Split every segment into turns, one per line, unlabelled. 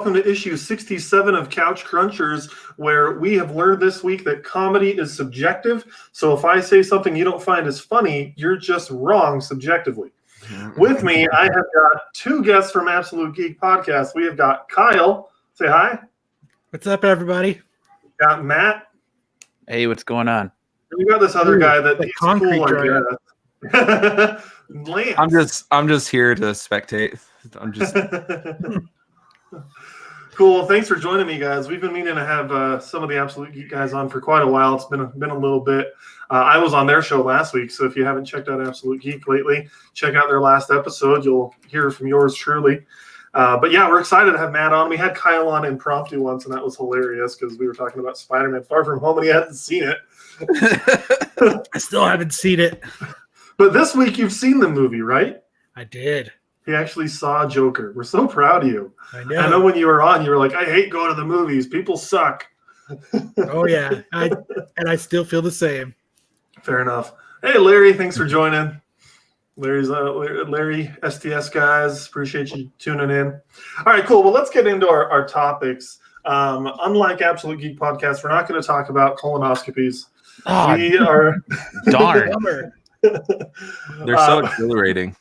Welcome to issue 67 of Couch Crunchers, where we have learned this week that comedy is subjective. So if I say something you don't find as funny, you're just wrong subjectively. With me, I have got two guests from Absolute Geek Podcast. We have got Kyle. Say hi.
What's up, everybody?
Got Matt.
Hey, what's going on?
And we got this other guy that he's cool, I guess. Lance.
I'm just here to spectate. I'm just
cool. Thanks for joining me, guys. We've been meaning to have some of the Absolute Geek guys on for quite a while. It's been a little bit. I was on their show last week, so if you haven't checked out Absolute Geek lately, check out their last episode. You'll hear from yours truly. But yeah, we're excited to have Matt on. We had Kyle on impromptu once, and that was hilarious because we were talking about Spiderman Far From Home, and he hadn't seen it.
I still haven't seen it.
But this week you've seen the movie, right?
I did.
He actually saw Joker. We're so proud of you.
I know.
I know when you were on, you were like, I hate going to the movies. People suck.
Oh, yeah. I still feel the same.
Fair enough. Hey, Larry, thanks for joining. Larry, STS guys. Appreciate you tuning in. All right, cool. Well, let's get into our topics. Unlike Absolute Geek Podcast, we're not going to talk about colonoscopies.
Oh,
we are
darn.
they're so exhilarating.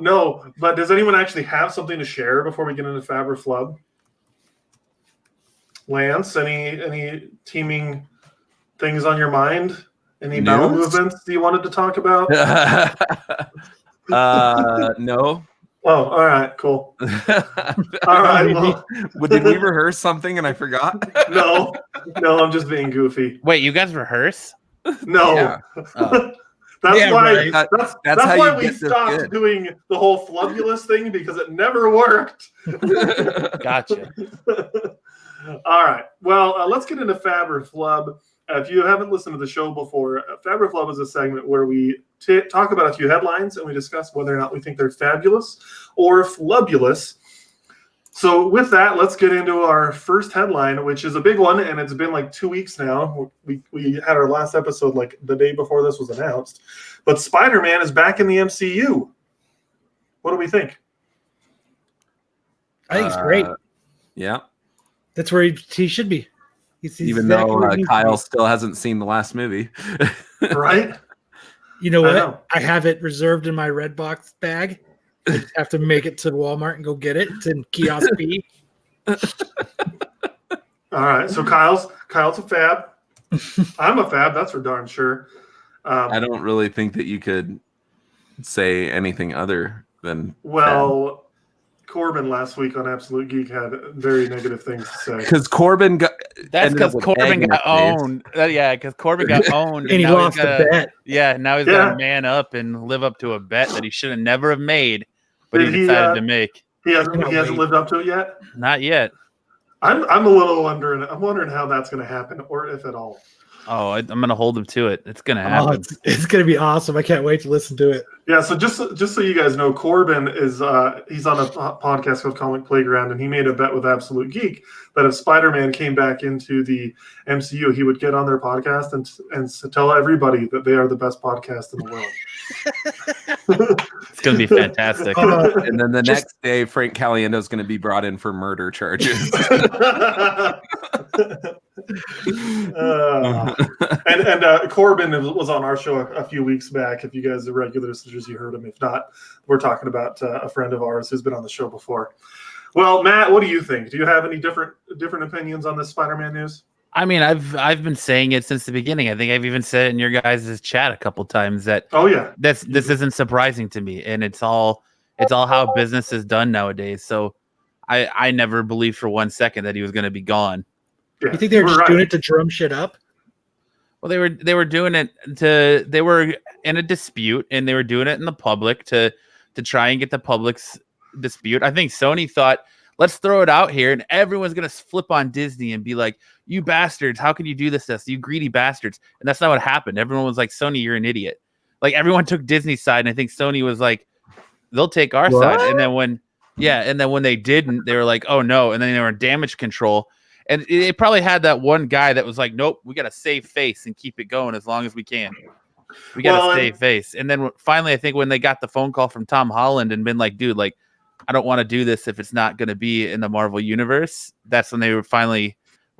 No, but does anyone actually have something to share before we get into Fab or Flub? Lance, any teaming things on your mind? Any bowel movements you wanted to talk about?
No.
Oh, all right, cool. All right. Well,
did we rehearse something and I forgot?
No, I'm just being goofy.
Wait, you guys rehearse?
No.
Yeah.
That's why.
Right.
That's why we stopped doing the whole flubulous thing, because it never worked.
Gotcha.
All right. Well, let's get into Fab or Flub. If you haven't listened to the show before, Fab or Flub is a segment where we talk about a few headlines and we discuss whether or not we think they're fabulous or flubulous. So with that, let's get into our first headline, which is a big one, and it's been like 2 weeks now. We had our last episode like the day before this was announced. But Spider-Man is back in the MCU. What do we think?
I think it's great.
Yeah.
That's where he should be.
Even though Kyle still hasn't seen the last movie.
Right?
You know what? I have it reserved in my Redbox bag. I just have to make it to Walmart and go get it. It's in kiosk B.
All right. So Kyle's a fab. I'm a fab. That's for darn sure.
I don't really think that you could say anything other than
fab. Corbin last week on Absolute Geek had very negative things to say.
Because Corbin got...
That's because Corbin got owned. Because Corbin got owned.
And he lost the bet.
Yeah, now he's got to man up and live up to a bet that he should have never have made, but he decided to make.
He hasn't lived up to it yet?
Not yet.
I'm a little wondering. I'm wondering how that's going to happen, or if at all.
Oh, I'm going to hold him to it. It's going to happen.
It's going to be awesome. I can't wait to listen to it.
Yeah, so just so you guys know, Corbin is he's on a podcast called Comic Playground, and he made a bet with Absolute Geek that if Spider-Man came back into the MCU, he would get on their podcast and tell everybody that they are the best podcast in the world.
It's going to be fantastic.
And then the next day, Frank Caliendo is going to be brought in for murder charges.
And Corbin was on our show a few weeks back. If you guys are regular listeners, you heard him. If not, we're talking about a friend of ours who's been on the show before. Well, Matt, what do you think? Do you have any different opinions on this Spider-Man news?
I mean, I've been saying it since the beginning. I think I've even said it in your guys' chat a couple times that this isn't surprising to me, and it's all how business is done nowadays. So I never believed for 1 second that he was going to be gone.
Yeah,
you think they were just doing it to drum shit up?
Well, they were doing it they were in a dispute, and they were doing it in the public to try and get the public's dispute. I think Sony thought, let's throw it out here, and everyone's gonna flip on Disney and be like, "You bastards! How can you do this to us? You greedy bastards!" And that's not what happened. Everyone was like, "Sony, you're an idiot." Like everyone took Disney's side, and I think Sony was like, "They'll take our side." And then when they didn't, they were like, "Oh no!" And then they were in damage control. And it probably had that one guy that was like, nope, we got to save face and keep it going as long as we can. We got to save face. And then finally, I think when they got the phone call from Tom Holland and been like, dude, like, I don't want to do this if it's not going to be in the Marvel universe. That's when they were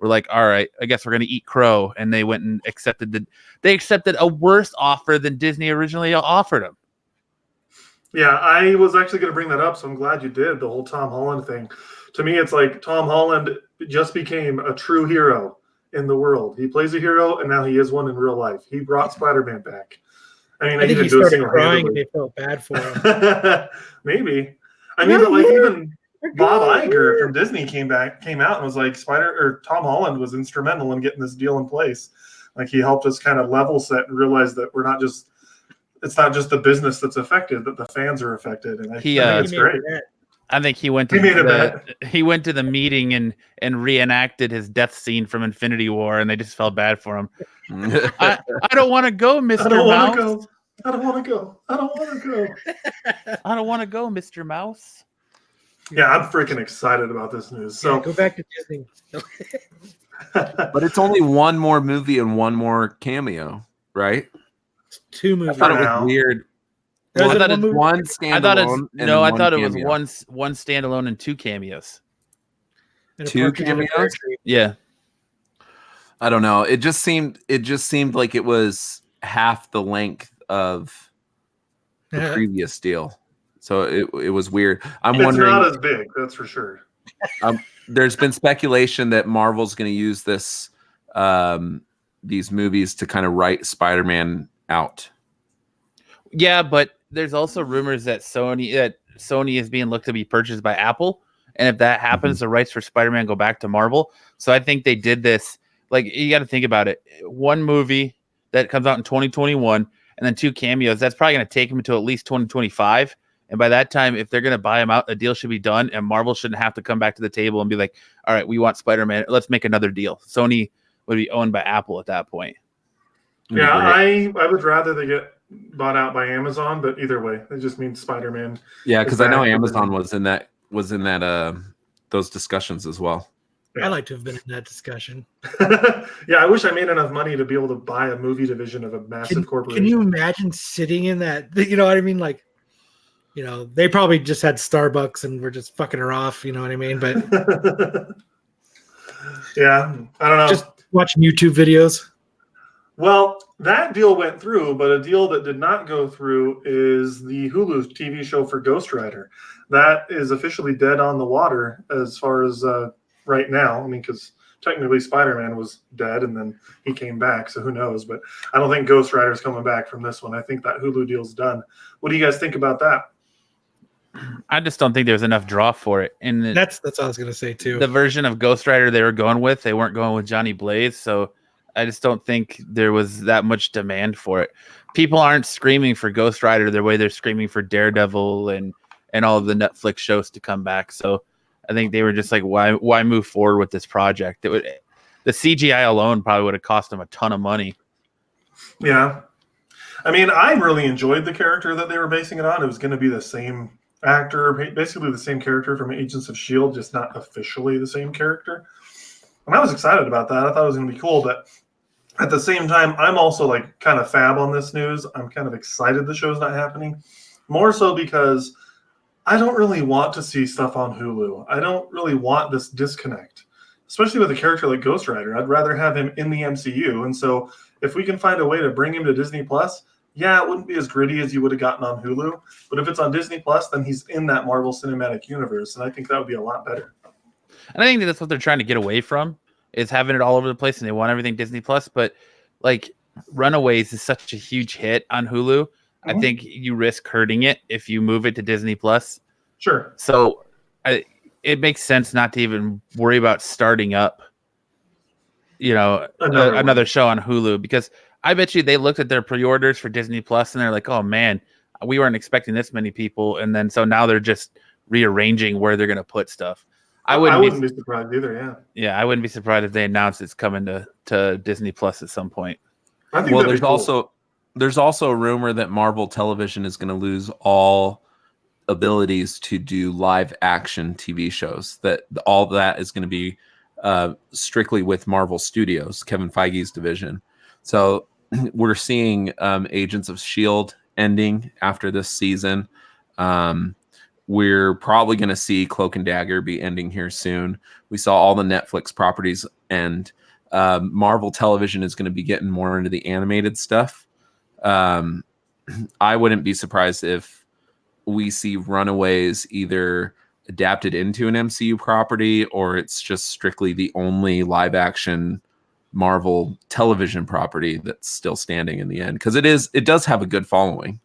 like, all right, I guess we're going to eat crow. And they went and accepted a worse offer than Disney originally offered them.
Yeah, I was actually going to bring that up, so I'm glad you did, the whole Tom Holland thing. To me, it's like Tom Holland just became a true hero in the world. He plays a hero, and now he is one in real life. He brought Spider-Man back. I mean,
I think he started crying and they felt bad for him.
Maybe. I mean, but like even Bob Iger from Disney came out and was like, Tom Holland was instrumental in getting this deal in place. Like he helped us kind of level set and realize that it's not just the business that's affected, that the fans are affected. And I think it's great.
I think he went to the meeting and reenacted his death scene from Infinity War, and they just felt bad for him. I don't want to go, Mr. Mouse.
I don't want to go. I don't want to go.
I don't want to go, Mr. Mouse.
Yeah, I'm freaking excited about this news. So
go back to Disney.
But it's only one more movie and one more cameo, right?
It's 2 movies.
I thought it was weird.
Well,
I thought it's one standalone.
I thought it was one standalone and 2 cameos.
And
2 cameos?
Yeah.
I don't know. It just seemed like it was half the length of the previous deal. So it was weird. I'm wondering.
It's not as big, that's for sure.
There's been speculation that Marvel's going to use these movies to kind of write Spider-Man out.
Yeah, but there's also rumors that Sony is being looked to be purchased by Apple, and if that happens, the rights for Spider-Man go back to Marvel. So I think they did this. Like, you got to think about it. One movie that comes out in 2021, and then 2 cameos. That's probably going to take them until at least 2025. And by that time, if they're going to buy them out, a deal should be done, and Marvel shouldn't have to come back to the table and be like, all right, we want Spider-Man. Let's make another deal. Sony would be owned by Apple at that point.
Yeah, I would rather they get bought out by Amazon, but either way, it just means Spider-Man.
Yeah, because I know Amazon was in that those discussions as well.
Yeah. I like to have been in that discussion.
Yeah, I wish I made enough money to be able to buy a movie division of a massive corporation.
Can you imagine sitting in that? You know what I mean? Like, they probably just had Starbucks and were just fucking her off. You know what I mean? But
yeah, I don't know.
Just watching YouTube videos.
Well, that deal went through, but a deal that did not go through is the Hulu TV show for Ghost Rider. That is officially dead on the water as far as right now. I mean, because technically Spider-Man was dead and then he came back, so who knows? But I don't think Ghost Rider's coming back from this one. I think that Hulu deal's done. What do you guys think about that?
I just don't think there's enough draw for it. And
that's what I was going to say too.
The version of Ghost Rider they were going with, they weren't going with Johnny Blaze, so I just don't think there was that much demand for it. People aren't screaming for Ghost Rider the way they're screaming for Daredevil and all of the Netflix shows to come back. So I think they were just like, why move forward with this project? The CGI alone probably would have cost them a ton of money.
Yeah. I mean, I really enjoyed the character that they were basing it on. It was going to be the same actor, basically the same character from Agents of S.H.I.E.L.D., just not officially the same character. And I was excited about that. I thought it was going to be cool, but at the same time, I'm also like kind of fab on this news. I'm kind of excited the show's not happening. More so because I don't really want to see stuff on Hulu. I don't really want this disconnect, especially with a character like Ghost Rider. I'd rather have him in the MCU. And so if we can find a way to bring him to Disney Plus, yeah, it wouldn't be as gritty as you would have gotten on Hulu. But if it's on Disney Plus, then he's in that Marvel Cinematic Universe. And I think that would be a lot better.
And I think that's what they're trying to get away from, is having it all over the place, and they want everything Disney Plus. But like Runaways is such a huge hit on Hulu. I think you risk hurting it if you move it to Disney Plus.
Sure.
So it makes sense not to even worry about starting up, another show on Hulu, because I bet you they looked at their pre-orders for Disney Plus and they're like, oh man, we weren't expecting this many people. And then so now they're just rearranging where they're going to put stuff. I wouldn't be
surprised either. Yeah.
Yeah. I wouldn't be surprised if they announced it's coming to Disney Plus at some point.
I think
there's also a rumor that Marvel Television is going to lose all abilities to do live action TV shows. That all that is going to be strictly with Marvel Studios, Kevin Feige's division. So we're seeing Agents of S.H.I.E.L.D. ending after this season. we're probably going to see Cloak and Dagger be ending here soon. We saw all the Netflix properties, and Marvel Television is going to be getting more into the animated stuff. I wouldn't be surprised if we see Runaways either adapted into an MCU property, or it's just strictly the only live action Marvel television property that's still standing in the end, because it does have a good following.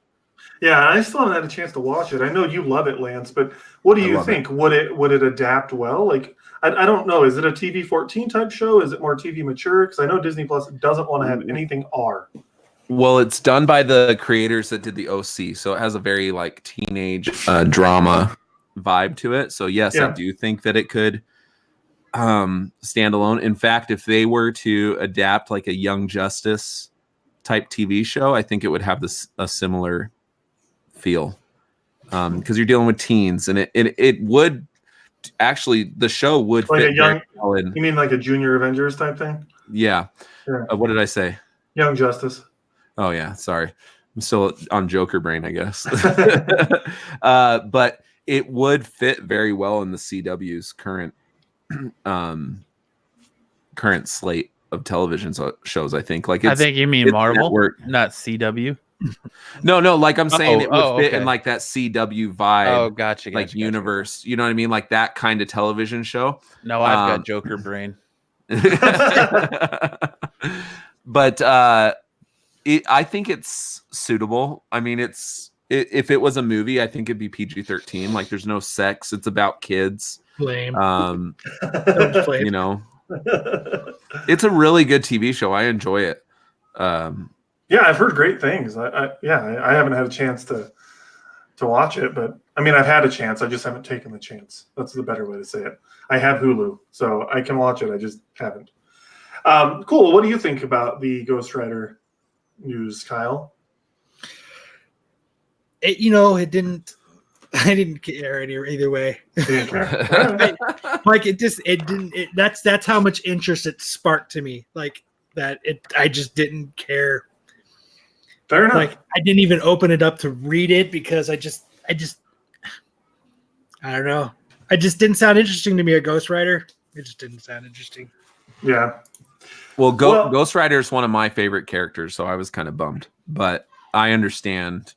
Yeah, I still haven't had a chance to watch it. I know you love it, Lance, but what do you think? Would it adapt well? Like, I don't know. Is it a TV 14 type show? Is it more TV mature? Because I know Disney Plus doesn't want to have anything R.
Well, it's done by the creators that did the OC, so it has a very like teenage drama vibe to it. So yes, I do think that it could stand alone. In fact, if they were to adapt like a Young Justice type TV show, I think it would have a similar feel, because you're dealing with teens, and it would actually, the show would
like
fit
a young.
well in,
you mean like a Junior Avengers type thing?
Yeah. What did I say?
Young Justice.
Oh yeah, sorry. I'm still on Joker brain, I guess. But it would fit very well in the CW's current slate of television shows. I think. Like,
I think you mean Marvel, not CW.
No, like I'm saying, it would fit in like that CW vibe.
Oh, gotcha.
Like universe. You know what I mean? Like that kind of television show.
No, I've got Joker brain.
But I think it's suitable. I mean, if it was a movie, I think it'd be PG-13. Like, there's no sex. It's about kids.
Lame.
You know, it's a really good TV show. I enjoy it.
Yeah, I've heard great things. I haven't had a chance to watch it, but I mean, I've had a chance. I just haven't taken the chance. That's the better way to say it. I have Hulu, so I can watch it. I just haven't. Cool. What do you think about the Ghost Rider news, Kyle?
It didn't. I didn't care either way. Like it didn't. That's how much interest it sparked to me. Like that. I just didn't care.
Fair enough.
Like I didn't even open it up to read it because I don't know. I just didn't sound interesting to me. A Ghost Rider. It just didn't sound interesting.
Yeah.
Well, Ghost Rider is one of my favorite characters, so I was kind of bummed. But I understand,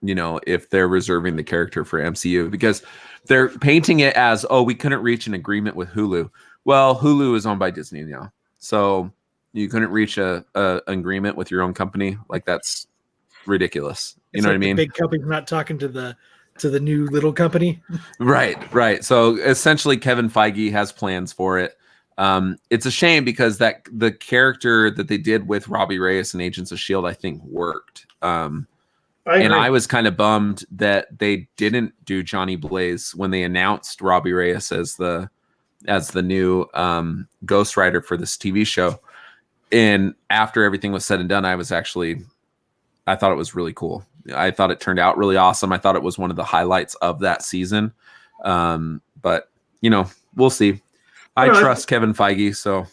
if they're reserving the character for MCU, because they're painting it as, we couldn't reach an agreement with Hulu. Well, Hulu is owned by Disney now, so you couldn't reach an agreement with your own company. Like, that's ridiculous. You know what I mean?
The big company's not talking to the new little company.
Right. So essentially, Kevin Feige has plans for it. It's a shame because the character that they did with Robbie Reyes and Agents of S.H.I.E.L.D., I think, worked. And I was kind of bummed that they didn't do Johnny Blaze when they announced Robbie Reyes as the new Ghost Rider for this TV show. And after everything was said and done, I thought it was really cool. I thought it turned out really awesome. I thought it was one of the highlights of that season. But we'll see. I trust Kevin Feige, so.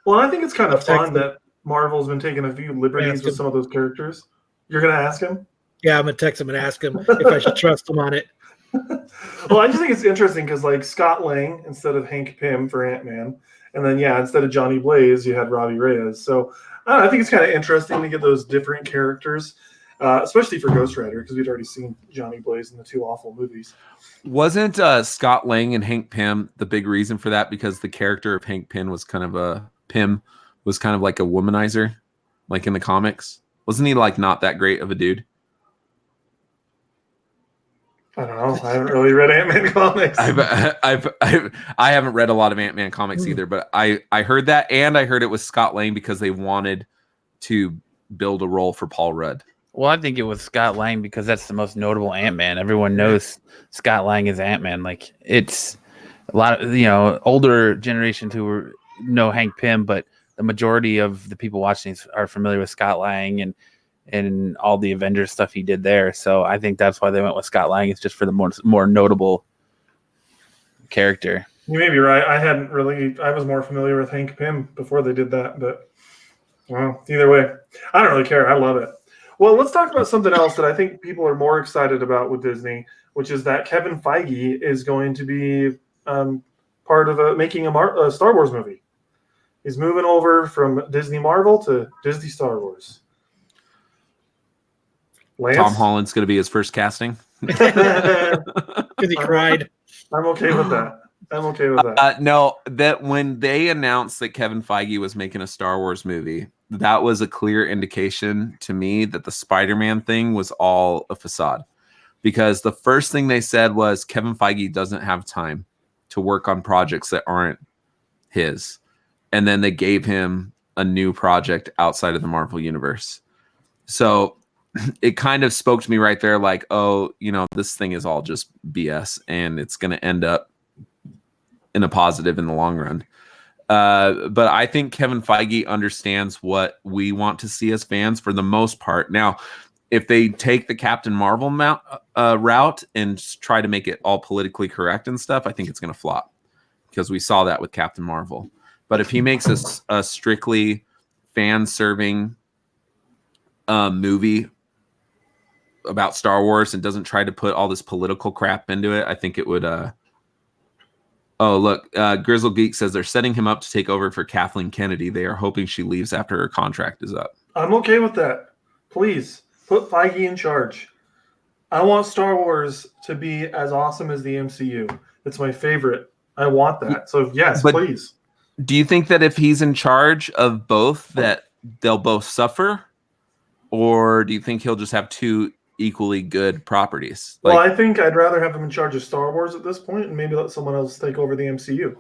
Well, I think it's kind of fun that Marvel's been taking a few liberties with some of those characters. You're going to ask him?
Yeah, I'm going to text him and ask him if I should trust him on it.
Well, I just think it's interesting because, like, Scott Lang instead of Hank Pym for Ant-Man, and then, instead of Johnny Blaze, you had Robbie Reyes. So I think it's kind of interesting to get those different characters, especially for Ghost Rider, because we'd already seen Johnny Blaze in the two awful movies.
Wasn't Scott Lang and Hank Pym the big reason for that? Because the character of Hank Pym was kind of like a womanizer, like in the comics. Wasn't he like not that great of a dude?
I don't know. I haven't really read Ant-Man comics.
I haven't read a lot of Ant-Man comics either, but I heard that, and I heard it was Scott Lang because they wanted to build a role for Paul Rudd.
Well, I think it was Scott Lang because that's the most notable Ant-Man. Everyone knows Scott Lang is Ant-Man. Like, it's a lot of, older generations who know Hank Pym, but the majority of the people watching are familiar with Scott Lang and all the Avengers stuff he did there. So I think that's why they went with Scott Lang. It's just for the more notable character.
You may be right. I was more familiar with Hank Pym before they did that, but well, either way, I don't really care. I love it. Well, let's talk about something else that I think people are more excited about with Disney, which is that Kevin Feige is going to be part of making a Star Wars movie. He's moving over from Disney Marvel to Disney Star Wars. Lance?
Tom Holland's going to be his first casting.
Because he cried.
I'm okay with that.
No, that when they announced that Kevin Feige was making a Star Wars movie, that was a clear indication to me that the Spider-Man thing was all a facade. Because the first thing they said was Kevin Feige doesn't have time to work on projects that aren't his. And then they gave him a new project outside of the Marvel universe. So it kind of spoke to me right there like, oh, this thing is all just BS and it's going to end up in a positive in the long run. But I think Kevin Feige understands what we want to see as fans for the most part. Now, if they take the Captain Marvel route and try to make it all politically correct and stuff, I think it's going to flop because we saw that with Captain Marvel. But if he makes a strictly fan-serving movie about Star Wars and doesn't try to put all this political crap into it, I think it would... Oh, look, Grizzle Geek says they're setting him up to take over for Kathleen Kennedy. They are hoping she leaves after her contract is up.
I'm okay with that. Please, put Feige in charge. I want Star Wars to be as awesome as the MCU. It's my favorite. I want that. So, yes,
but
please.
Do you think that if he's in charge of both, that they'll both suffer? Or do you think he'll just have two equally good properties?
Well, I think I'd rather have him in charge of Star Wars at this point and maybe let someone else take over the MCU.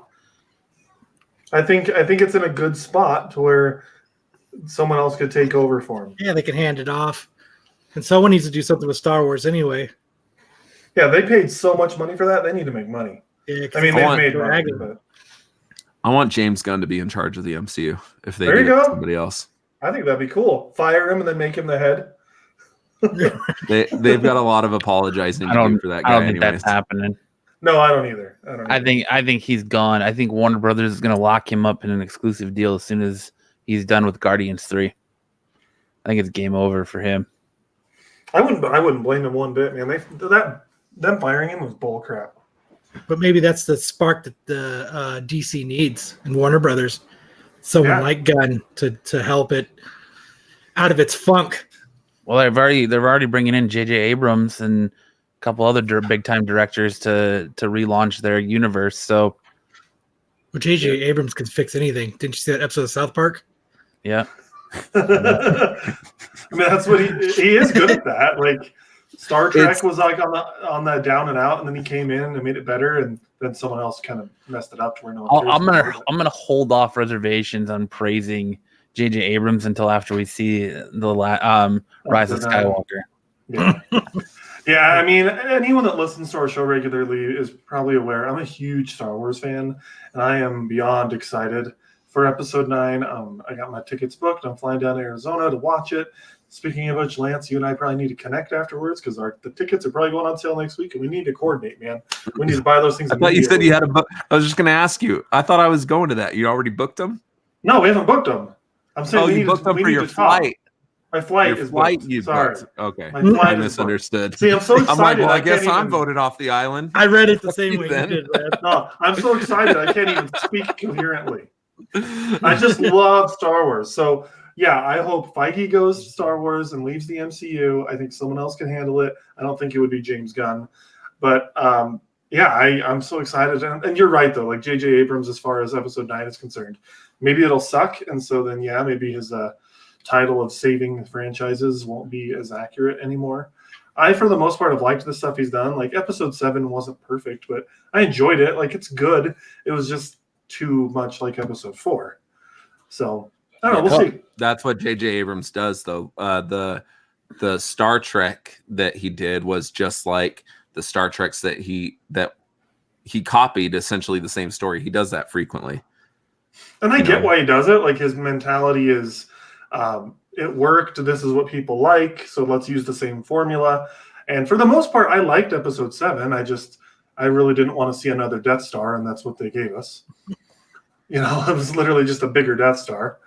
I think it's in a good spot to where someone else could take over for him.
Yeah, they can hand it off. And someone needs to do something with Star Wars anyway.
Yeah, they paid so much money for that. They need to make money.
Yeah,
I mean, they've made money, but
I want James Gunn to be in charge of the MCU if they
do
somebody else.
I think that'd be cool. Fire him and then make him the head.
They've got a lot of apologizing to do for that guy.
I don't think that's happening.
No, I don't either.
I think he's gone. I think Warner Brothers is going to lock him up in an exclusive deal as soon as he's done with Guardians 3. I think it's game over for him.
I wouldn't blame him one bit, man. Them firing him was bull crap.
But maybe that's the spark that the DC needs and Warner Brothers. Someone like Gunn to help it out of its funk.
Well, they're already bringing in J.J. Abrams and a couple other big time directors to relaunch their universe. So,
well, J.J. Abrams can fix anything. Didn't you see that episode of South Park?
Yeah.
I mean, that's what he is good at that. Like Star Trek was like on the down and out, and then he came in and made it better, and then someone else kind of messed it up to where no one cares.
I'm gonna hold off reservations on praising J.J. Abrams until after we see the Rise of Skywalker.
Yeah. Yeah, I mean, anyone that listens to our show regularly is probably aware I'm a huge Star Wars fan, and I am beyond excited for Episode 9. I got my tickets booked. I'm flying down to Arizona to watch it. Speaking of which, Lance, you and I probably need to connect afterwards because the tickets are probably going on sale next week, and we need to coordinate, man. We need to buy those things.
I thought you said you had a book. I was just going to ask you. I thought I was going to that. You already booked them?
No, we haven't booked them. I'm saying
you booked them for your flight.
My flight is booked.
Sorry. Okay.
I
misunderstood.
See, I'm so excited.
I'm like, well, I guess I'm voted off the island.
I read it the same way you did, man.
No, I'm so excited. I can't even speak coherently. I just love Star Wars. So, yeah, I hope Feige goes to Star Wars and leaves the MCU. I think someone else can handle it. I don't think it would be James Gunn. But, I'm so excited. And you're right, though. Like J.J. Abrams, as far as Episode 9 is concerned, maybe it'll suck. And so then, maybe his title of saving franchises won't be as accurate anymore. I, for the most part, have liked the stuff he's done. Like, Episode 7 wasn't perfect, but I enjoyed it. Like, it's good. It was just too much like Episode 4. So, I don't know. We'll see. That's
what J.J. Abrams does, though. The Star Trek that he did was just like the Star Treks that he copied, essentially the same story. He does that frequently.
And I get why he does it. Like, his mentality is, it worked. This is what people like. So let's use the same formula. And for the most part, I liked Episode 7. I really didn't want to see another Death Star, and that's what they gave us. It was literally just a bigger Death Star.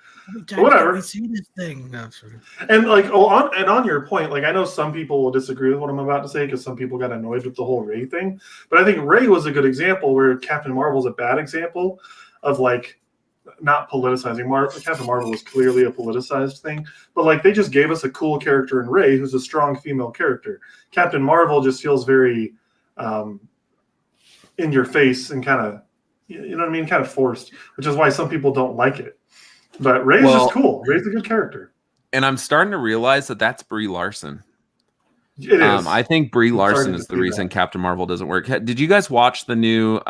Whatever.
We see this thing. No, sorry.
And like, on your point, like I know some people will disagree with what I'm about to say because some people got annoyed with the whole Rey thing, but I think Rey was a good example where Captain Marvel's a bad example of like not politicizing. Captain Marvel was clearly a politicized thing, but like they just gave us a cool character in Rey who's a strong female character. Captain Marvel just feels very in your face and kind of, you know what I mean, kind of forced, which is why some people don't like it. But Rey's just cool. Rey's a good character.
And I'm starting to realize that that's Brie Larson.
It is.
I think Brie Larson is the reason Captain Marvel doesn't work. Did you guys watch the new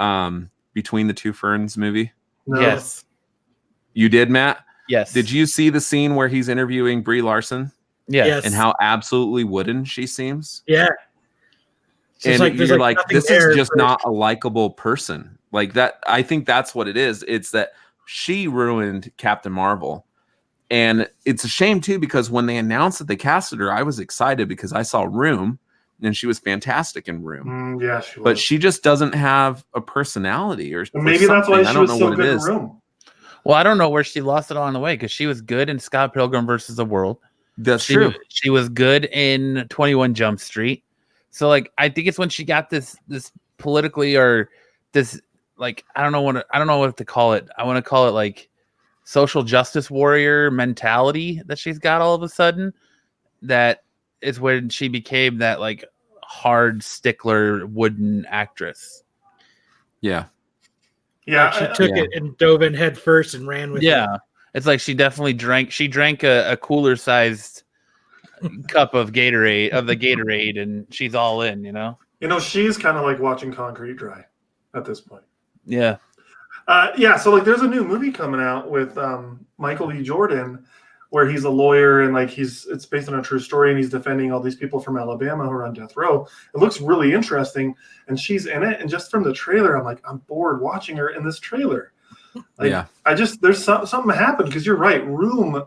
Between the Two Ferns movie?
No.
Yes.
You did, Matt?
Yes.
Did you see the scene where he's interviewing Brie Larson?
Yeah.
Yes.
And how absolutely wooden she seems?
Yeah.
And you're like, this is just
for...
not a likable person. Like that. I think that's what it is. It's that she ruined Captain Marvel. And it's a shame too, because when they announced that they casted her, I was excited because I saw Room and she was fantastic in Room.
Yeah, she was.
But she just doesn't have a personality or
maybe that's why she was so good in Room.
Well, I don't know where she lost it on the way because she was good in Scott Pilgrim versus the World.
That's true.
She was good in 21 Jump Street. So like I think it's when she got this politically or this like I don't know what to call it. I want to call it like social justice warrior mentality that she's got all of a sudden. That is when she became that like hard stickler wooden actress.
Yeah.
Yeah,
she took it and dove in head first and ran with it.
Yeah, it's like she definitely drank a cooler sized cup of Gatorade, and she's all in. You know,
she's kind of like watching concrete dry at this point.
Yeah.
Yeah. So like, there's a new movie coming out with Michael B. Jordan, where he's a lawyer and like it's based on a true story and he's defending all these people from Alabama who are on death row. It looks really interesting, and she's in it. And just from the trailer, I'm like, I'm bored watching her in this trailer. Like, yeah. There's something happened because you're right. Room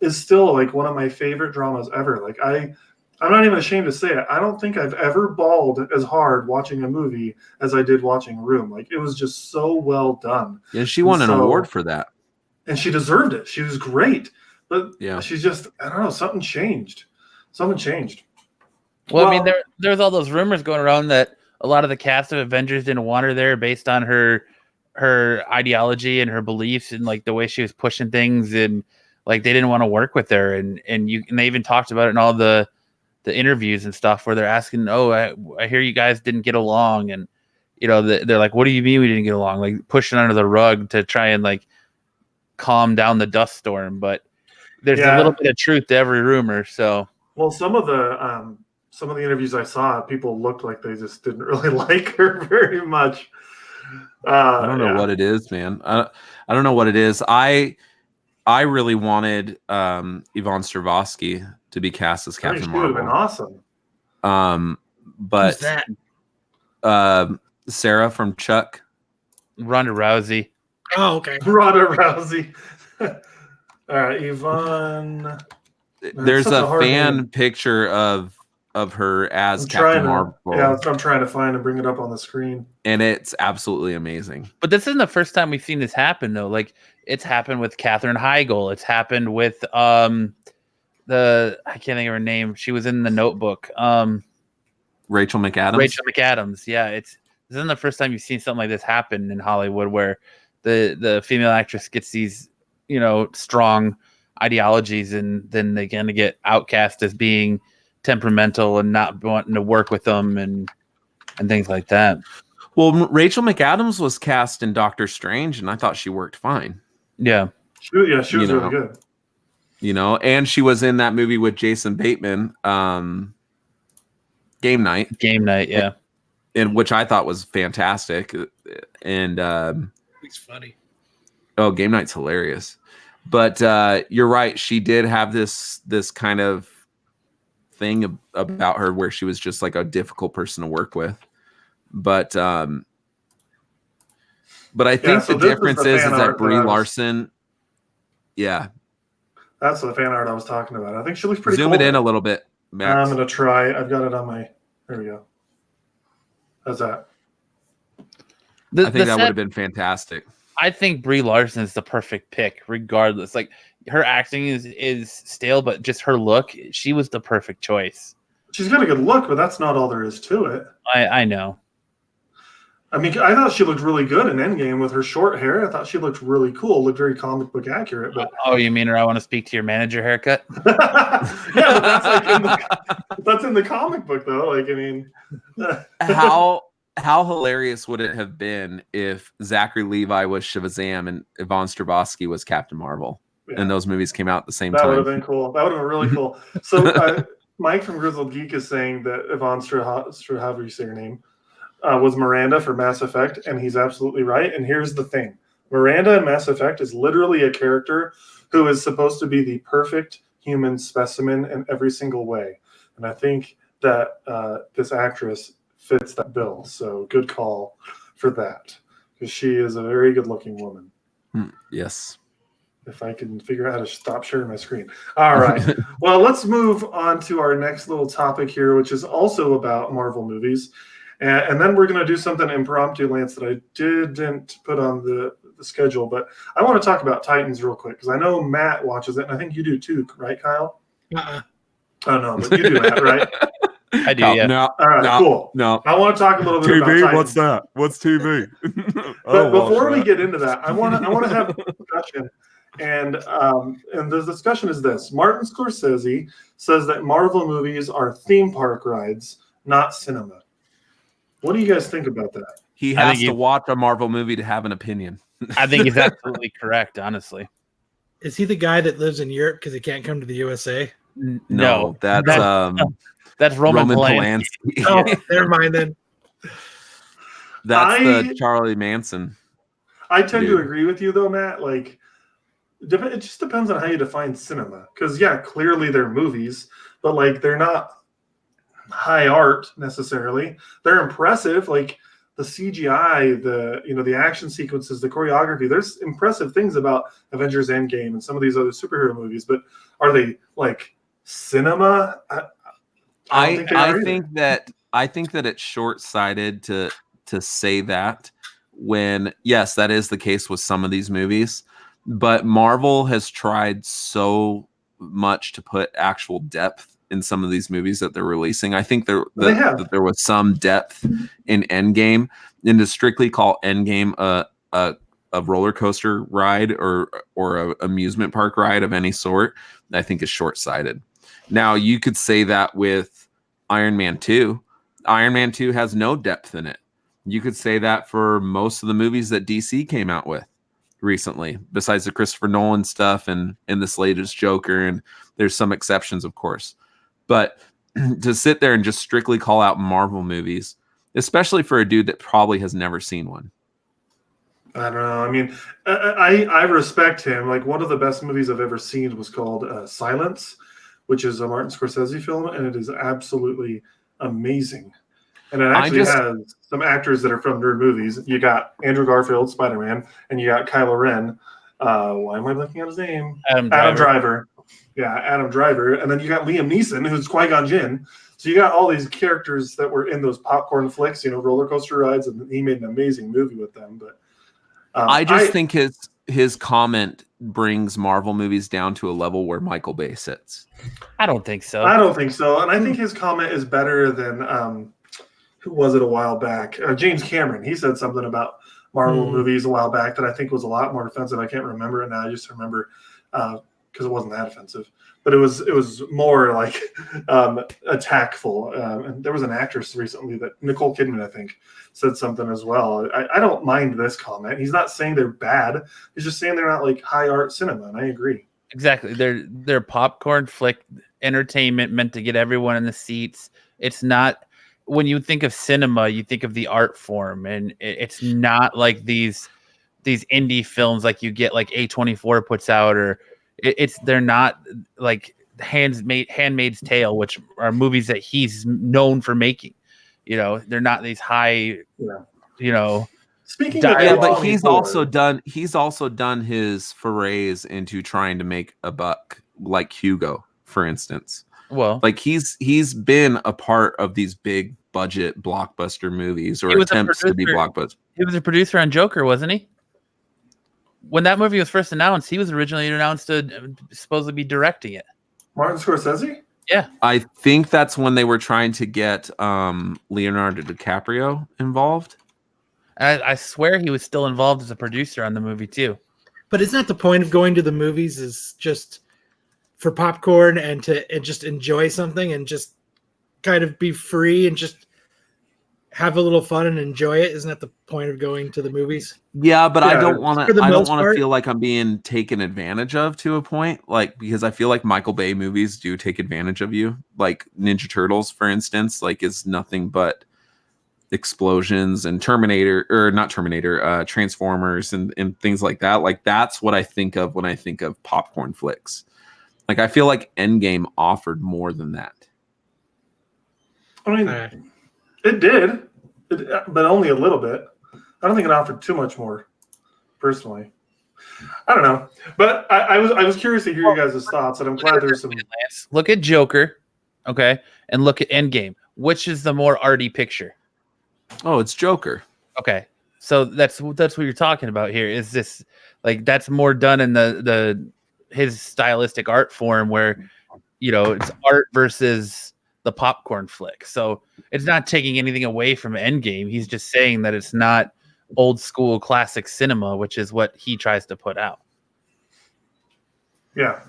is still like one of my favorite dramas ever. Like I'm not even ashamed to say it. I don't think I've ever bawled as hard watching a movie as I did watching Room. Like it was just so well done.
Yeah, she won an award for that,
and she deserved it. She was great. But
yeah,
she's just, I don't know, something changed.
Well, I mean, there's all those rumors going around that a lot of the cast of Avengers didn't want her there based on her ideology and her beliefs and like the way she was pushing things, and like they didn't want to work with her, and they even talked about it in all the interviews and stuff where they're asking, I hear you guys didn't get along, and they're like, what do you mean we didn't get along? Like pushing under the rug to try and like calm down the dust storm, but there's a little bit of truth to every rumor. So,
well, some of the interviews I saw, people looked like they just didn't really like her very much.
I don't know what it is, man. I don't know what it is. I really wanted Yvonne Strahovski to be cast as Captain Marvel.
Would have been awesome.
Who's that?
Sarah from Chuck.
Ronda Rousey.
Oh, okay.
Ronda Rousey. All right, Yvonne.
There's a fan picture of her as Captain Marvel.
Yeah, that's what I'm trying to find and bring it up on the screen.
And it's absolutely amazing.
But this isn't the first time we've seen this happen, though. Like it's happened with Katherine Heigl. It's happened with I can't think of her name. She was in The Notebook.
Rachel McAdams.
Rachel McAdams. Yeah, this isn't the first time you've seen something like this happen in Hollywood, where the female actress gets these strong ideologies, and then they kind of get outcast as being temperamental and not wanting to work with them and things like that.
Well, Rachel McAdams was cast in Doctor Strange, and I thought she worked fine.
Yeah.
She was really good.
And she was in that movie with Jason Bateman, Game Night,
yeah.
In which I thought was fantastic. And
he's funny.
Oh, Game Night's hilarious. But you're right. She did have this kind of thing about her where she was just like a difficult person to work with. But I think the difference is that Brie Larson. Yeah.
That's the fan art I was talking about. I think she looks pretty cool.
Zoom it in a little bit, Max.
I'm going to try. I've got it on my... There we go. How's that?
I think that would have been fantastic.
I think Brie Larson is the perfect pick, regardless. Like, her acting is stale, but just her look, she was the perfect choice.
She's got a good look, but that's not all there is to it.
I know.
I mean, I thought she looked really good in Endgame with her short hair. I thought she looked really cool, looked very comic book accurate. But
oh, you mean her? I want to speak to your manager haircut.
Yeah, but that's in the comic book though. Like, I mean,
how hilarious would it have been if Zachary Levi was Shazam and Yvonne Strahovski was Captain Marvel, and those movies came out at the same time?
That would have been cool. That would have been really cool. So Mike from Grizzled Geek is saying that Yvonne Strahovski, however you say her name, was Miranda for Mass Effect, and he's absolutely right. And here's the thing. Miranda in Mass Effect is literally a character who is supposed to be the perfect human specimen in every single way. And I think that this actress fits that bill. So good call for that, because she is a very good-looking woman.
Yes.
If I can figure out how to stop sharing my screen. All right. Well, let's move on to our next little topic here, which is also about Marvel movies. And then we're going to do something impromptu, Lance, that I didn't put on the schedule. But I want to talk about Titans real quick, because I know Matt watches it, and I think you do too, right, Kyle?
Uh-uh.
Oh, no, but you do, Matt, right?
I do, yeah.
No,
All right, cool.
No.
I want to talk a little bit about Titans.
What's that? What's TV?
But before we get into that, I want to have a discussion. And the discussion is this. Martin Scorsese says that Marvel movies are theme park rides, not cinema. What do you guys think about that?
He has to watch a Marvel movie to have an opinion.
I think he's absolutely correct, honestly.
Is he the guy that lives in Europe because he can't come to the USA?
No,
that's
Roman Polanski.
Oh, never mind then.
That's the Charlie Manson.
I tend to agree with you, though, Matt. Like, it just depends on how you define cinema. Because, yeah, clearly they're movies, but, like, they're not high art necessarily. They're impressive. Like, the CGI, the action sequences, the choreography. There's impressive things about Avengers Endgame and some of these other superhero movies, but are they, like, cinema? I
think that it's short-sighted to say that, when yes, that is the case with some of these movies, but Marvel has tried so much to put actual depth in some of these movies that they're releasing. I think that there was some depth in Endgame, and to strictly call Endgame a roller coaster ride or a amusement park ride of any sort, I think is short-sighted. Now, you could say that with Iron Man 2. Iron Man 2 has no depth in it. You could say that for most of the movies that DC came out with recently, besides the Christopher Nolan stuff and this latest Joker, and there's some exceptions, of course. But to sit there and just strictly call out Marvel movies, especially for a dude that probably has never seen one.
I don't know. I mean, I respect him. Like, one of the best movies I've ever seen was called Silence, which is a Martin Scorsese film, and it is absolutely amazing. And it actually has some actors that are from nerd movies. You got Andrew Garfield, Spider-Man, and you got Kylo Ren. Why am I blanking on his name? Adam Driver. Yeah, Adam Driver. And then you got Liam Neeson, who's Qui-Gon Jinn. So you got all these characters that were in those popcorn flicks, roller coaster rides, and he made an amazing movie with them. But
I think his comment brings Marvel movies down to a level where Michael Bay sits.
I don't think so.
And I think his comment is better than who was it a while back? James Cameron. He said something about Marvel movies a while back that I think was a lot more offensive. I can't remember it now. I just remember because it wasn't that offensive, but it was more like attackful. And there was an actress recently that Nicole Kidman, I think, said something as well. I don't mind this comment. He's not saying they're bad. He's just saying they're not like high art cinema, and I agree.
Exactly. They're popcorn flick entertainment meant to get everyone in the seats. It's not. When you think of cinema, you think of the art form, and it's not like these indie films like you get like A24 puts out, or they're not like Handmaid's Tale, which are movies that he's known for making. They're not these high,
Speaking
but he's also done his forays into trying to make a buck, like Hugo, for instance.
Well,
like he's been a part of these big budget blockbuster movies, or attempts to be blockbuster.
He was a producer on Joker, wasn't he? when that movie was first announced, he was originally announced to supposedly be directing it.
Martin Scorsese?
Yeah.
I think that's when they were trying to get Leonardo DiCaprio involved.
I swear he was still involved as a producer on the movie too.
But isn't that the point of going to the movies, is just for popcorn and just enjoy something and just kind of be free and just have a little fun and enjoy it? Isn't that the point of going to the movies?
Yeah, but I don't
for
want
the
to. I don't
most
want to
part.
feel like I'm being taken advantage of to a point. Like, because I feel like Michael Bay movies do take advantage of you. Like Ninja Turtles, for instance, like is nothing but explosions, and Transformers and things like that. Like that's what I think of when I think of popcorn flicks. Like I feel like Endgame offered more than that.
I mean, it did, but only a little bit. I don't think it offered too much more, personally. I don't know, but I was curious to hear you guys' thoughts, and I'm glad there's some.
Look at Joker, okay, and look at Endgame. Which is the more arty picture?
Oh, it's Joker.
Okay, so that's what you're talking about here. Is this like that's more done in the his stylistic art form, where it's art versus the popcorn flick. So it's not taking anything away from Endgame. He's just saying that it's not old school classic cinema, which is what he tries to put out.
Yeah,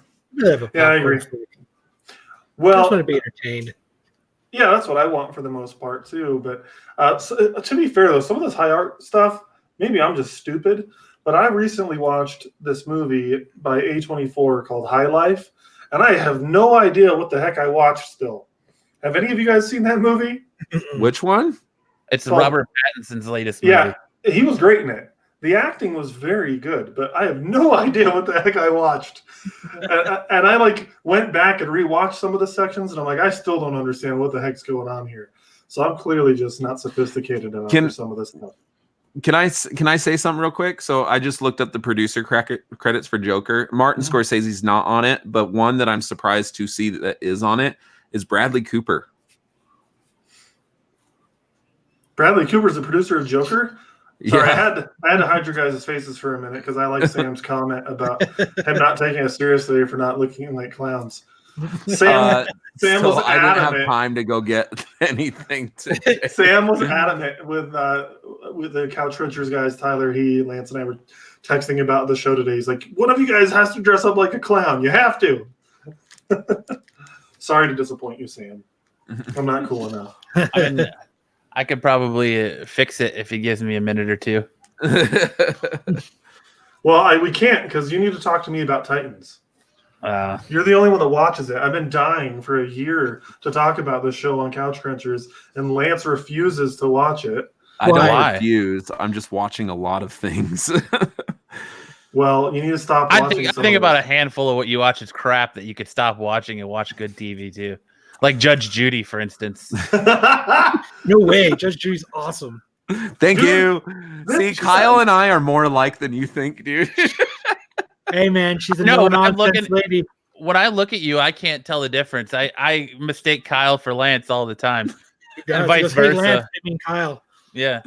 I
agree.
Well, I
Well,
just want to be entertained.
yeah, that's what I want for the most part too. But to be fair, though, some of this high art stuff, maybe I'm just stupid, but I recently watched this movie by A24 called High Life, and I have no idea what the heck I watched still. Have any of you guys seen that movie?
Which one?
It's
Well,
Robert Pattinson's latest movie.
Yeah, he was great in it. The acting was very good, but I have no idea what the heck I watched. and I went back and rewatched some of the sections, and I'm like, I still don't understand what the heck's going on here. So I'm clearly just not sophisticated enough for some of this stuff.
Can I say something real quick? So I just looked up the producer credits for Joker. Martin Scorsese's not on it, but one that I'm surprised to see that is on it is Bradley Cooper.
Bradley Cooper's the producer of Joker? Sorry,
Yeah.
I had to hide your guys' faces for a minute because I like Sam's comment about him not taking us seriously for not looking like clowns. Sam
So
was
I didn't have
adamant.
time to go get anything today.
Sam was adamant with the Couch Crunchers guys, Tyler, Lance, and I were texting about the show today. He's like, one of you guys has to dress up like a clown. You have to. Sorry to disappoint you, Sam. I'm not cool enough.
I could probably fix it if he gives me a minute or two.
Well, we can't because you need to talk to me about Titans. You're the only one that watches it. I've been dying for a year to talk about this show on Couch Crunchers, and Lance refuses to watch it.
I don't
Why?
refuse. I'm just watching a lot of things.
Well, you need to stop
I
watching.
think about a handful of what you watch is crap that you could stop watching and watch good TV too. Like Judge Judy, for instance.
No way. Judge Judy's awesome.
Thank you.
Dude,
See, Kyle and I are more alike than you think, dude.
Hey, man, she's a
No,
no-nonsense lady.
When I look at you, I can't tell the difference. I mistake Kyle for Lance all the time. And vice
Hey,
versa.
Lance, I mean Kyle.
Yeah.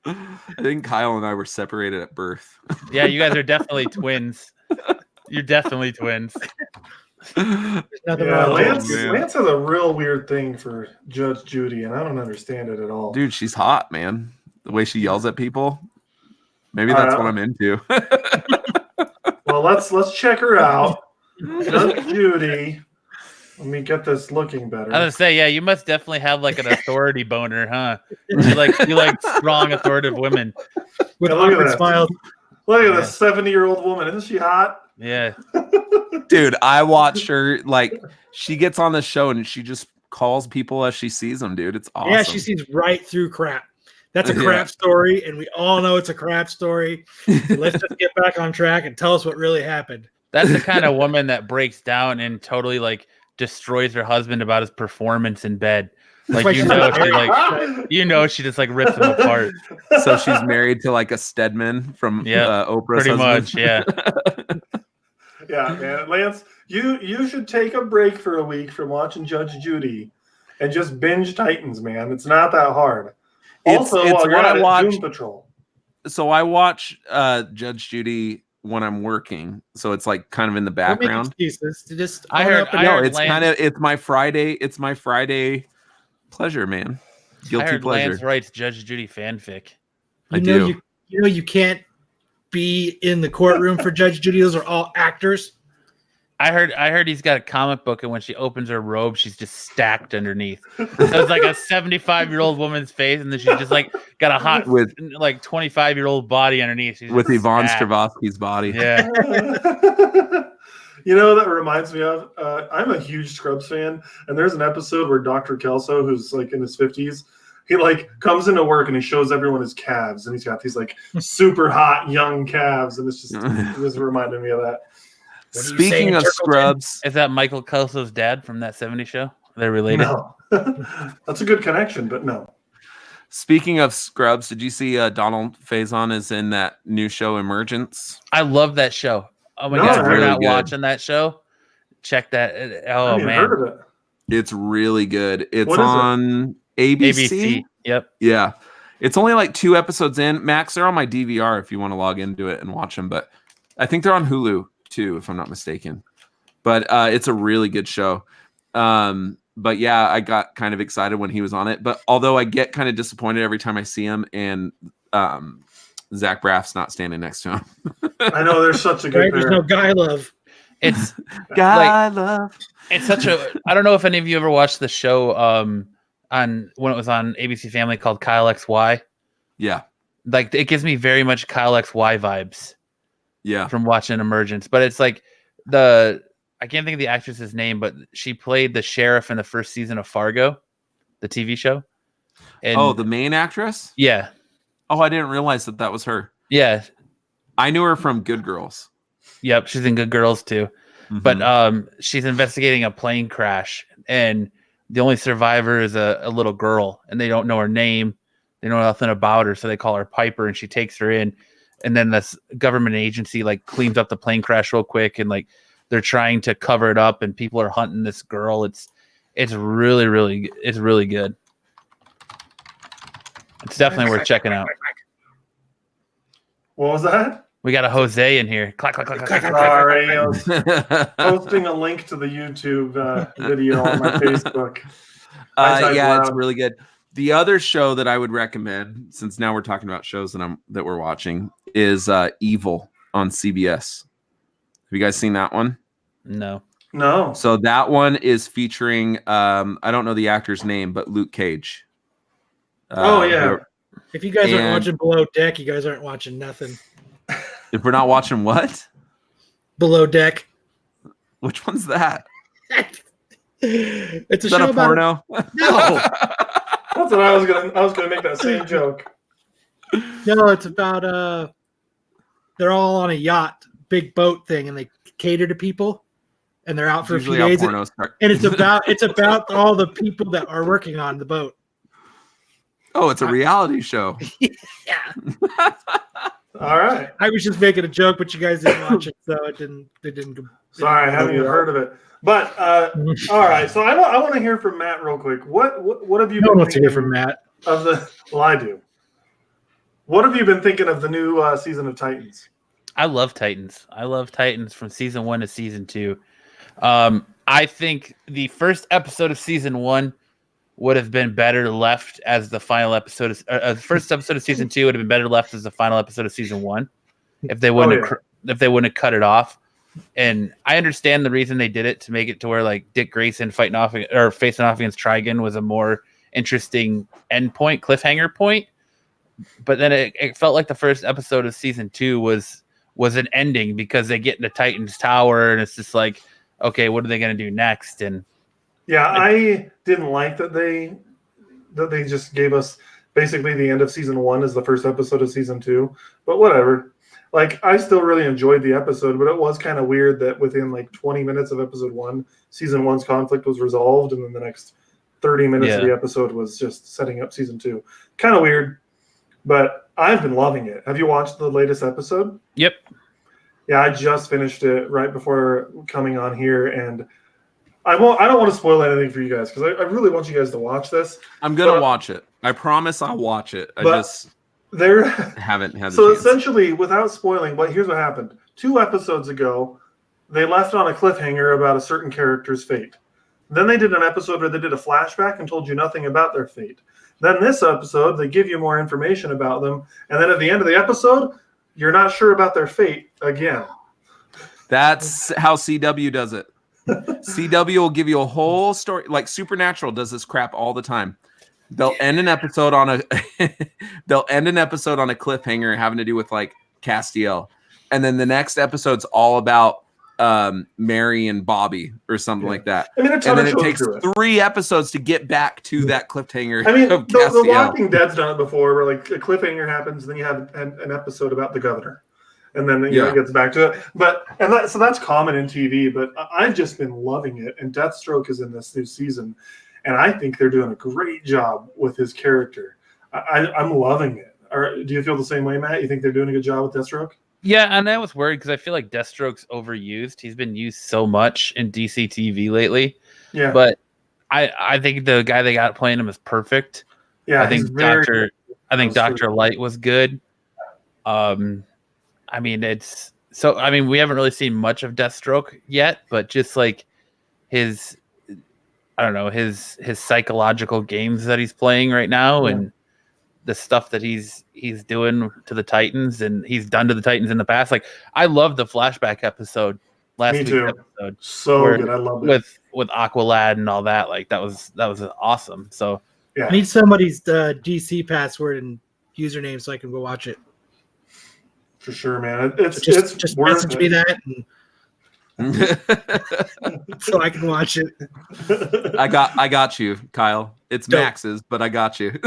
I think Kyle and I were separated at birth.
Yeah, you guys are definitely twins. You're definitely twins.
There's nothing
Yeah,
wrong with it.
Lance has a real weird thing for Judge Judy, and I don't understand it at all.
Dude, she's hot, man. The way she yells at people. Maybe that's what I'm into.
Well, let's check her out. Judge Judy. Let me get this looking better.
I was gonna say, yeah, you must definitely have like an authority boner, huh? You like strong, authoritative women.
With
Yeah, look at
awkward
that.
smiles.
Look at this 70-year-old woman. Isn't she hot?
Yeah.
Dude, I watched her, she gets on the show and she just calls people as she sees them, dude. It's awesome.
Yeah, she sees right through crap. That's a crap story, and we all know it's a crap story. So let's just get back on track and tell us what really happened.
That's the kind of woman that breaks down and totally like destroys her husband about his performance in bed. Like
That's why
she just like rips him apart.
So she's married to like a Stedman from Oprah's
Pretty
husband.
much, yeah.
Yeah, man. Lance, you should take a break for a week from watching Judge Judy and just binge Titans, man. It's not that hard. Also,
It's
while you're
what
at
I
it,
watched.
Doom Patrol.
So I watch Judge Judy when I'm working, so it's like kind of in the
Don't make
background.
excuses. Just
I
own
heard-
up and-
I
No,
heard
it's
Lance-
kind of it's my Friday pleasure, man.
I
Guilty
heard
pleasure.
Lance writes Judge Judy fanfic.
I
you know
do.
you can't be in the courtroom for Judge Judy. Those are all actors.
I heard he's got a comic book, and when she opens her robe, she's just stacked underneath. So it's like a 75-year-old woman's face, and then she's just like got a hot
With-
like 25-year-old body underneath. She's
With
just
Yvonne
stacked.
Strahovski's body.
Yeah.
You know, that reminds me of, I'm a huge Scrubs fan, and there's an episode where Dr. Kelso, who's like in his 50s, he like comes into work and he shows everyone his calves, and he's got these like super hot young calves, and it just reminded me of that.
What are you
Speaking
saying,
of
Turkleton?
Scrubs,
Is that Michael Kelso's dad from that 70s show? They're related.
No. That's a good connection, but no.
speaking of Scrubs, did you see Donald Faison is in that new show Emergence?
I love that show. Oh my
No,
god,
it's
if you're
really
not
good.
watching that show, check that.
I
Oh
haven't even
man,
heard of it.
It's really good. It's
What is it?
on ABC.
ABC. Yep.
Yeah. It's only like 2 episodes in. Max, they're on my DVR if you want to log into it and watch them. But I think they're on Hulu too, if I'm not mistaken. But it's a really good show. But yeah, I got kind of excited when he was on it. But although I get kind of disappointed every time I see him, and Zach Braff's not standing next to him.
I know there's such a good
Right? There's
pair.
no guy love.
It's
Guy love.
it's such a. I don't know if any of you ever watched the show on when it was on ABC Family called Kyle XY.
Yeah.
Like it gives me very much Kyle XY vibes
Yeah.
from watching Emergence. But it's like I can't think of the actress's name, but she played the sheriff in the first season of Fargo, the TV show. And
The main actress?
yeah,
Oh, I didn't realize that was her.
yeah,
I knew her from Good Girls.
yep. She's in Good Girls too.
Mhm.
But she's investigating a plane crash, and the only survivor is a little girl, and they don't know her name. They know nothing about her, so they call her Piper, and she takes her in. And then this government agency like cleans up the plane crash real quick, and like they're trying to cover it up, and people are hunting this girl. It's really good. It's definitely worth checking out.
What was that?
We got a Jose in here. Clack, clack, clack, clack, clack, clack.
Sorry, I was posting a link to the YouTube video on my Facebook. I typed
yeah, it's
loud.
really good. The other show that I would recommend, since now we're talking about shows that we're watching, is Evil on CBS. Have you guys seen that one?
No.
No.
So that one is featuring I don't know the actor's name, but Luke Cage.
Oh, yeah.
If you guys aren't
And-
watching Below Deck, you guys aren't watching nothing.
If we're not watching what?
Below Deck.
Which one's that?
It's a
Is that
show
a
about
porno?
no,
That's what I was gonna make that same joke.
no, it's about they're all on a yacht, big boat thing, and they cater to people, and they're out for a few
Usually how
days.
pornos start.
And it's about all the people that are working on the boat.
Oh, it's a reality show.
Yeah,
All right.
I was just making a joke, but you guys didn't watch it, so it didn't.
Sorry, I haven't even heard of it. But all right. So I want to hear from Matt real quick. What have you
No
been
one wants to hear
thinking
from Matt.
of the? Well, I do. What have you been thinking of the new season of Titans?
I love Titans. I love Titans from season 1 to season 2. I think the first episode of season 1 would have been better left as the final episode. The first episode of season 2 would have been better left as the final episode of season 1 if they wouldn't have cut it off. And I understand the reason they did it, to make it to where like Dick Grayson facing off against Trigon was a more interesting end point, cliffhanger point. But then it felt like the first episode of season 2 was an ending, because they get into Titan's Tower and it's just like, okay, what are they going to do next? And
Yeah, I didn't like that they just gave us basically the end of season 1 as the first episode of season 2. But whatever. Like, I still really enjoyed the episode, but it was kind of weird that within like 20 minutes of episode 1, season 1's conflict was resolved, and then the next 30 minutes of the episode was just setting up season 2. Kind of weird, but I've been loving it. Have you watched the latest episode?
yep.
Yeah, I just finished it right before coming on here, and I don't want to spoil anything for you guys, because I really want you guys to watch this.
I'm gonna
But-
watch it. I promise I'll watch it.
But They're
Haven't had the
so
chance.
essentially, without spoiling, here's what happened. 2 episodes ago, they left on a cliffhanger about a certain character's fate. Then they did an episode where they did a flashback and told you nothing about their fate. Then this episode, they give you more information about them, and then at the end of the episode, you're not sure about their fate again.
That's how CW does it. CW will give you a whole story. Like Supernatural does this crap all the time. They'll end an episode on a cliffhanger having to do with like Castiel, and then the next episode's all about Mary and Bobby or something like that.
I mean,
and then it takes 3 episodes to get back to that cliffhanger.
I mean,
of
the Walking Dead's done it before, where like a cliffhanger happens, then you have an episode about the governor, and then it gets back to it. So that's common in TV. But I've just been loving it, and Deathstroke is in this new season, and I think they're doing a great job with his character. I'm loving it. Do you feel the same way, Matt? You think they're doing a good job with Deathstroke?
Yeah, and I was worried because I feel like Deathstroke's overused. He's been used so much in DC TV lately. Yeah. But I think the guy they got playing him is perfect. Yeah. I think Dr. Light was good. I mean, we haven't really seen much of Deathstroke yet, but just like his psychological games that he's playing right now and the stuff that he's doing to the Titans and he's done to the Titans in the past. Like, I love the flashback episode last week's episode.
So good. I love it.
With Aqualad and all that. Like, that was awesome. So
I need somebody's DC password and username so I can go watch it.
For sure, man. It's
just message me that so I can watch it.
I got you, Kyle. It's Dope. Max's, but I got you.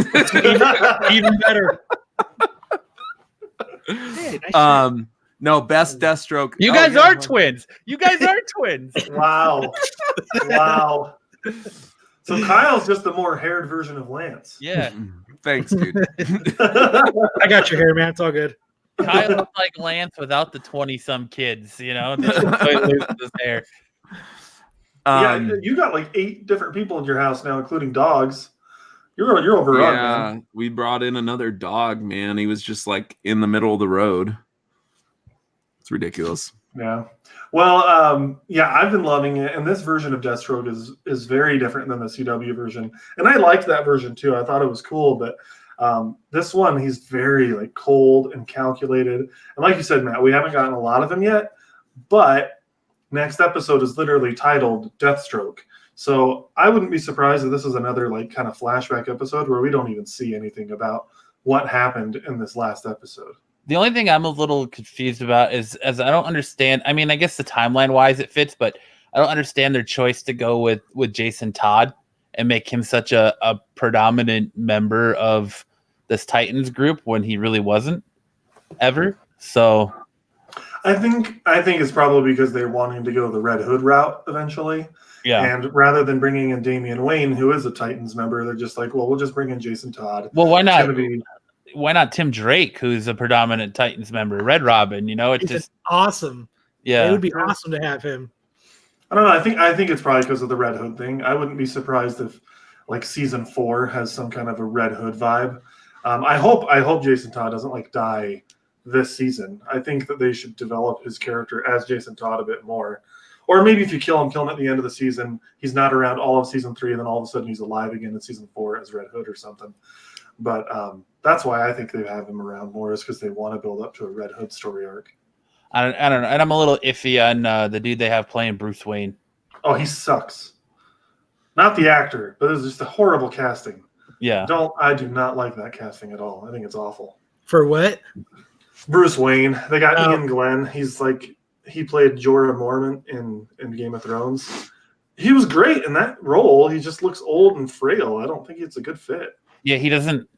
even better. Hey, nice
no, best Deathstroke.
You guys are twins. You guys are twins.
Wow. So Kyle's just the more haired version of Lance.
Yeah.
Thanks, dude.
I got your hair, man. It's all good.
Kyle looks like Lance without the 20-some kids, Just his hair.
You got like 8 different people in your house now, including dogs. You're overrun, man.
We brought in another dog, man. He was just like in the middle of the road. It's ridiculous.
Yeah. Well, I've been loving it, and this version of Deathstroke is very different than the CW version, and I liked that version too. I thought it was cool, but this one, he's very like cold and calculated, and like you said, Matt, we haven't gotten a lot of him yet, but next episode is literally titled Deathstroke. So I wouldn't be surprised if this is another like kind of flashback episode where we don't even see anything about what happened in this last episode.
The only thing I'm a little confused about is I don't understand. I mean, I guess the timeline wise it fits, but I don't understand their choice to go with Jason Todd and make him such a predominant member of this Titans group when he really wasn't ever. So
I think it's probably because they're wanting to go the Red Hood route eventually. Yeah. And rather than bringing in Damian Wayne, who is a Titans member, they're just like, well, we'll just bring in Jason Todd.
Well, why not? Why not Tim Drake, who's a predominant Titans member? Red Robin, it's just
awesome. Yeah, it would be awesome to have him.
I don't know. I think it's probably because of the Red Hood thing. I wouldn't be surprised if like season 4 has some kind of a Red Hood vibe. I hope Jason Todd doesn't like die this season. I think that they should develop his character as Jason Todd a bit more. Or maybe if you kill him at the end of the season, he's not around all of season 3, and then all of a sudden he's alive again in season 4 as Red Hood or something. But that's why I think they have him around more, is because they want to build up to a Red Hood story arc.
I don't know. And I'm a little iffy on the dude they have playing Bruce Wayne.
Oh, he sucks. Not the actor, but it's just a horrible casting.
Yeah.
I do not like that casting at all. I think it's awful.
For what?
Bruce Wayne. They got Ian Glenn. He played Jorah Mormont in Game of Thrones. He was great in that role. He just looks old and frail. I don't think it's a good fit.
Yeah, he doesn't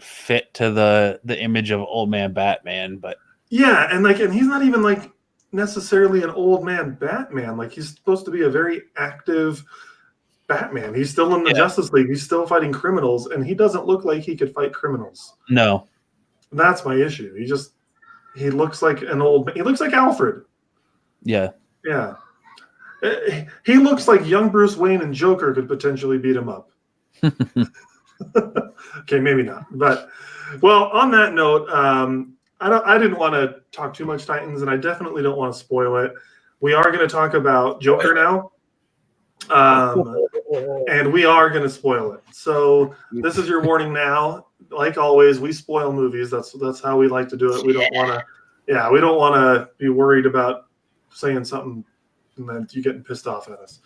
fit to the image of old man Batman, but
yeah, and he's not even like necessarily an old man Batman. Like, he's supposed to be a very active Batman. He's still in the Justice League. He's still fighting criminals, and he doesn't look like he could fight criminals.
No.
That's my issue. He looks like an old. He looks like Alfred.
Yeah.
Yeah. He looks like young Bruce Wayne and Joker could potentially beat him up. Okay, maybe not. But well, on that note, I didn't want to talk too much Titans, and I definitely don't want to spoil it. We are going to talk about Joker now, and we are going to spoil it. So this is your warning now. Like always, we spoil movies. That's how we like to do it. We don't want to. Yeah, we don't want to be worried about saying something and then you getting pissed off at us.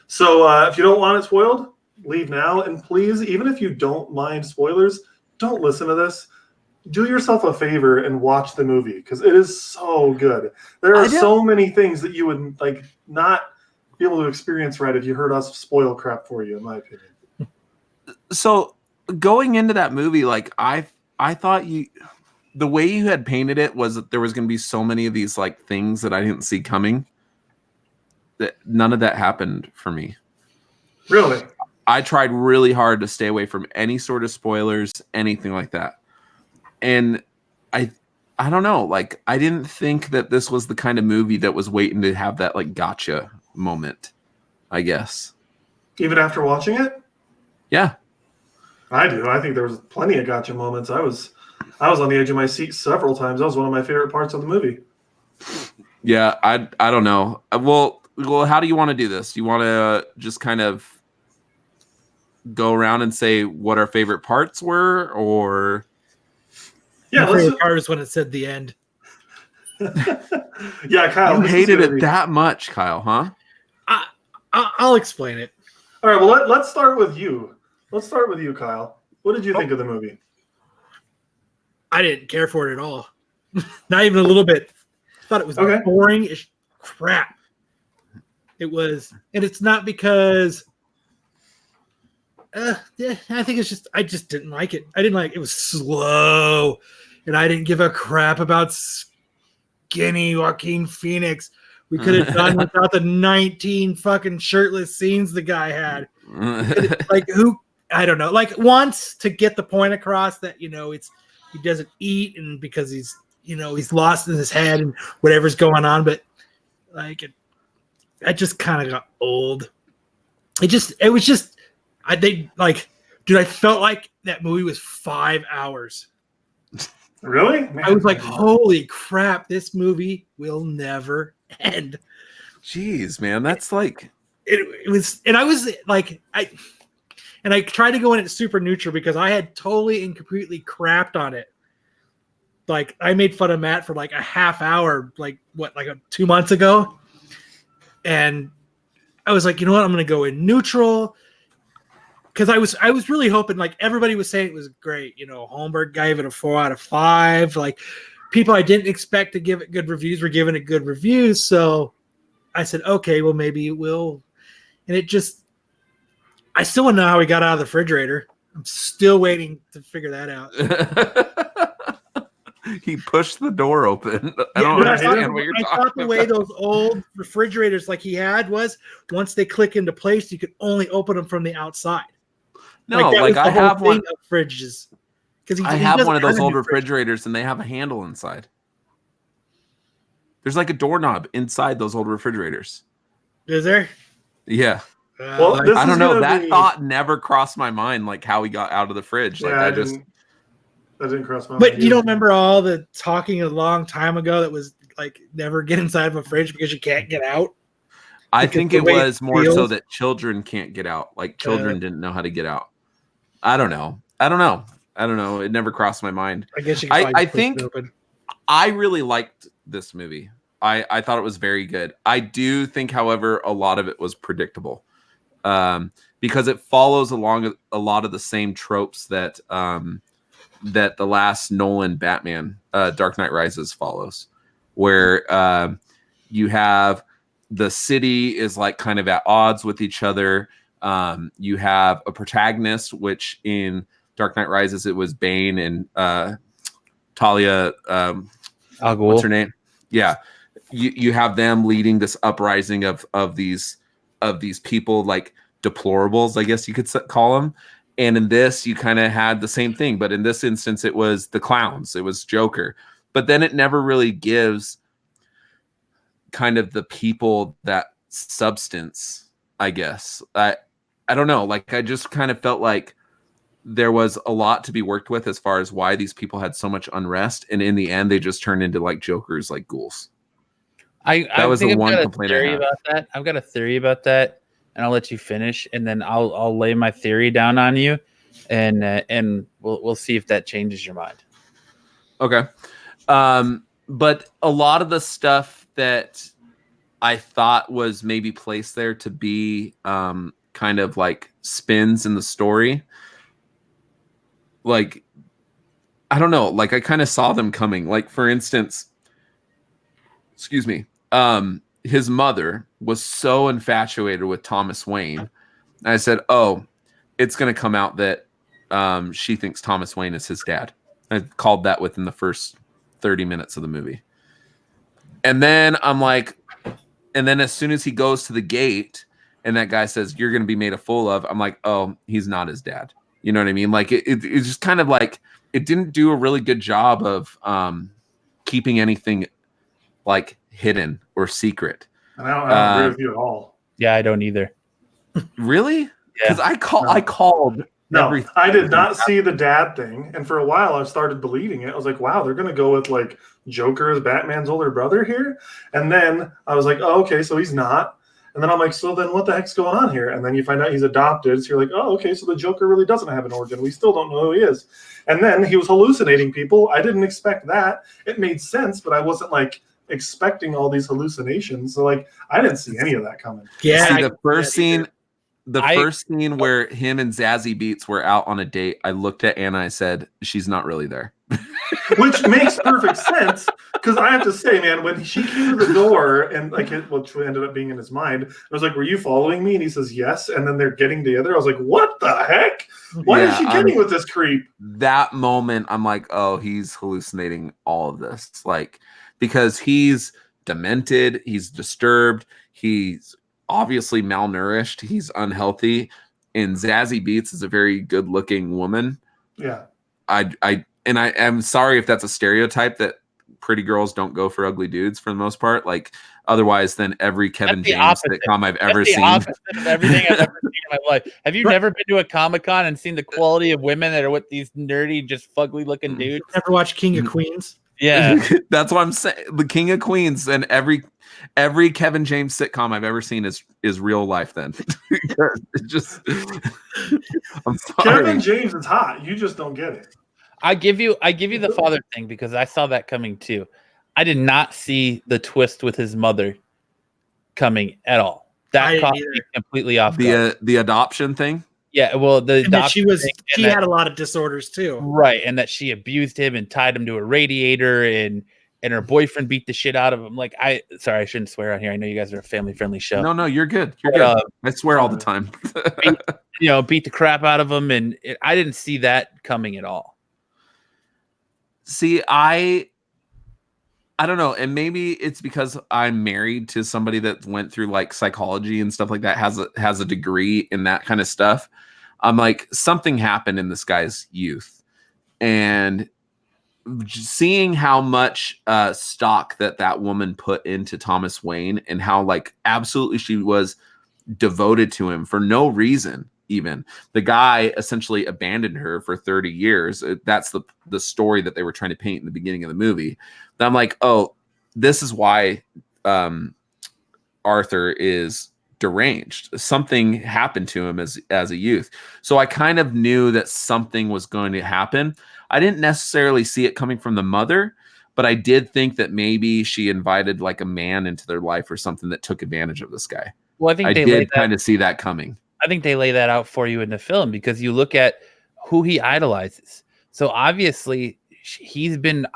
So if you don't want it spoiled, leave now. And please, even if you don't mind spoilers, don't listen to this. Do yourself a favor and watch the movie because it is so good. There are so many things that you would like not be able to experience right if you heard us spoil crap for you, in my opinion.
So going into that movie, like I thought the way you had painted it was that there was going to be so many of these like things that I didn't see coming. That none of that happened for me.
Really?
I tried really hard to stay away from any sort of spoilers, anything like that. And I don't know, like I didn't think that this was the kind of movie that was waiting to have that like gotcha moment, I guess.
Even after watching it?
Yeah. I
do. I think there was plenty of gotcha moments. I was on the edge of my seat several times. That was one of my favorite parts of the movie.
Yeah, I don't know. Well, how do you want to do this? You want to just kind of go around and say what our favorite parts were, or
yeah, my favorite part was when it said the end.
Yeah, Kyle,
you hated it that much, Kyle, huh?
I'll explain it.
All right, well, let's start with you. Let's start with you, Kyle. What did you think of the movie?
I didn't care for it at all. Not even a little bit. I thought it was boring as crap. It was, and it's not because I think it's just I just didn't like it. I didn't like it. It was slow, and I didn't give a crap about skinny Joaquin Phoenix. We could have done without the 19 fucking shirtless scenes the guy had. Like who? I don't know. Like once to get the point across that he doesn't eat and because he's lost in his head and whatever's going on. But like I just kind of got old. I felt like that movie was 5 hours.
Really? Man.
I was like, holy crap, this movie will never end.
Jeez, man, that's like
it was, and I was like, I tried to go in it super neutral because I had totally and completely crapped on it. Like I made fun of Matt for like a half hour, 2 months ago. And I was like, you know what? I'm going to go in neutral. Cause I was really hoping, like everybody was saying it was great. Holmberg gave it a 4 out of 5. Like people I didn't expect to give it good reviews were giving it good reviews. So I said, okay, well maybe it will. And it just, I still don't know how he got out of the refrigerator. I'm still waiting to figure that out.
He pushed the door open. I don't understand what you're talking about. I thought
the way those old refrigerators like he had was once they click into place, you could only open them from the outside.
No, like I have one
of fridges.
I have one of those old refrigerators and they have a handle inside. There's like a doorknob inside those old refrigerators.
Is there?
Yeah.
Well,
I don't know. That thought never crossed my mind, like how he got out of the fridge.
Yeah,
Like
that didn't cross my mind.
But you don't remember all the talking a long time ago that was like never get inside of a fridge because you can't get out?
I think it was more so that children can't get out. Like children didn't know how to get out. I don't know. It never crossed my mind.
I guess you
I think I really liked this movie. I thought it was very good. I do think, however, a lot of it was predictable. Because it follows along a lot of the same tropes that that the last Nolan Batman, Dark Knight Rises, follows, where you have the city is like kind of at odds with each other. You have a protagonist, which in Dark Knight Rises it was Bane and Talia.
Al Ghul.
What's her name? Yeah, you have them leading this uprising of these people, like deplorables, I guess you could call them. And in this, you kind of had the same thing, but in this instance, it was the clowns. It was Joker. But then it never really gives kind of the people that substance, I guess. I don't know. Like, I just kind of felt like there was a lot to be worked with as far as why these people had so much unrest, and in the end, they just turned into like Jokers, like ghouls.
I
was
think
the
I've
one
got a
complaint I
theory
have.
about that. I've got a theory about that, and I'll let you finish, and then I'll lay my theory down on you, and we'll see if that changes your mind.
Okay. But a lot of the stuff that I thought was maybe placed there to be kind of like spins in the story, like, I don't know, like I kind of saw them coming. Like, for instance, excuse me, his mother was so infatuated with Thomas Wayne. I said, oh, it's going to come out that she thinks Thomas Wayne is his dad. I called that within the first 30 minutes of the movie. And then I'm like, and then as soon as he goes to the gate and that guy says, you're going to be made a fool of, I'm like, oh, he's not his dad. You know what I mean? Like it's just kind of like, it didn't do a really good job of keeping anything like hidden or secret.
And I don't agree with you at all.
Yeah, I don't either.
Really? Because
Yeah.
I called.
No, I did not see the dad thing, and for a while I started believing it. I was like, "Wow, they're going to go with like Joker as Batman's older brother here," and then I was like, "Oh, okay, so he's not." And then I'm like, "So then what the heck's going on here?" And then you find out he's adopted. So you're like, "Oh, okay, so the Joker really doesn't have an origin. We still don't know who he is." And then he was hallucinating people. I didn't expect that. It made sense, but I wasn't like expecting all these hallucinations. So like, I didn't see any of that coming.
Yeah,
See, the first scene. The first scene where him and Zazie Beetz were out on a date, I looked at Anna, I said, she's not really there.
Which makes perfect sense, because I have to say, man, when she came to the door and like which ended up being in his mind, I was like, were you following me? And he says, yes. And then they're getting together. I was like, what the heck? Why is she getting with this creep?
That moment, I'm like, oh, he's hallucinating all of this. Like, because he's demented, he's disturbed, he's obviously malnourished, he's unhealthy, and Zazie Beetz is a very good-looking woman.
Yeah.
I am sorry if that's a stereotype that pretty girls don't go for ugly dudes for the most part. Like, otherwise than every Kevin James sitcom I've ever seen.
Opposite of everything I've ever seen in my life. Have you never been to a Comic-Con and seen the quality of women that are with these nerdy, just fugly looking dudes?
Ever watch King of Queens?
Yeah.
That's what I'm saying. The King of Queens, and every Kevin James sitcom I've ever seen is real life. Then it just, I'm sorry.
Kevin James is hot. You just don't get it.
I give you the father thing because I saw that coming too. I did not see the twist with his mother coming at all. That caught me completely off guard.
The adoption thing.
Yeah, well,
she had a lot of disorders too,
right? And that she abused him and tied him to a radiator, and her boyfriend beat the shit out of him. Like, sorry, I shouldn't swear on here. I know you guys are a family-friendly show.
No, you're good. You're good. I swear all the time.
beat the crap out of him, and I didn't see that coming at all.
See, I don't know, and maybe it's because I'm married to somebody that went through like psychology and stuff like that, has a degree in that kind of stuff. I'm like, something happened in this guy's youth, and seeing how much stock that woman put into Thomas Wayne and how like absolutely she was devoted to him for no reason. Even the guy essentially abandoned her for 30 years. That's the story that they were trying to paint in the beginning of the movie. And I'm like, oh, this is why Arthur is deranged. Something happened to him as a youth. So I kind of knew that something was going to happen. I didn't necessarily see it coming from the mother, but I did think that maybe she invited like a man into their life or something that took advantage of this guy.
Well, I
did kind of see that coming.
I think they lay that out for you in the film because you look at who he idolizes. So obviously he's been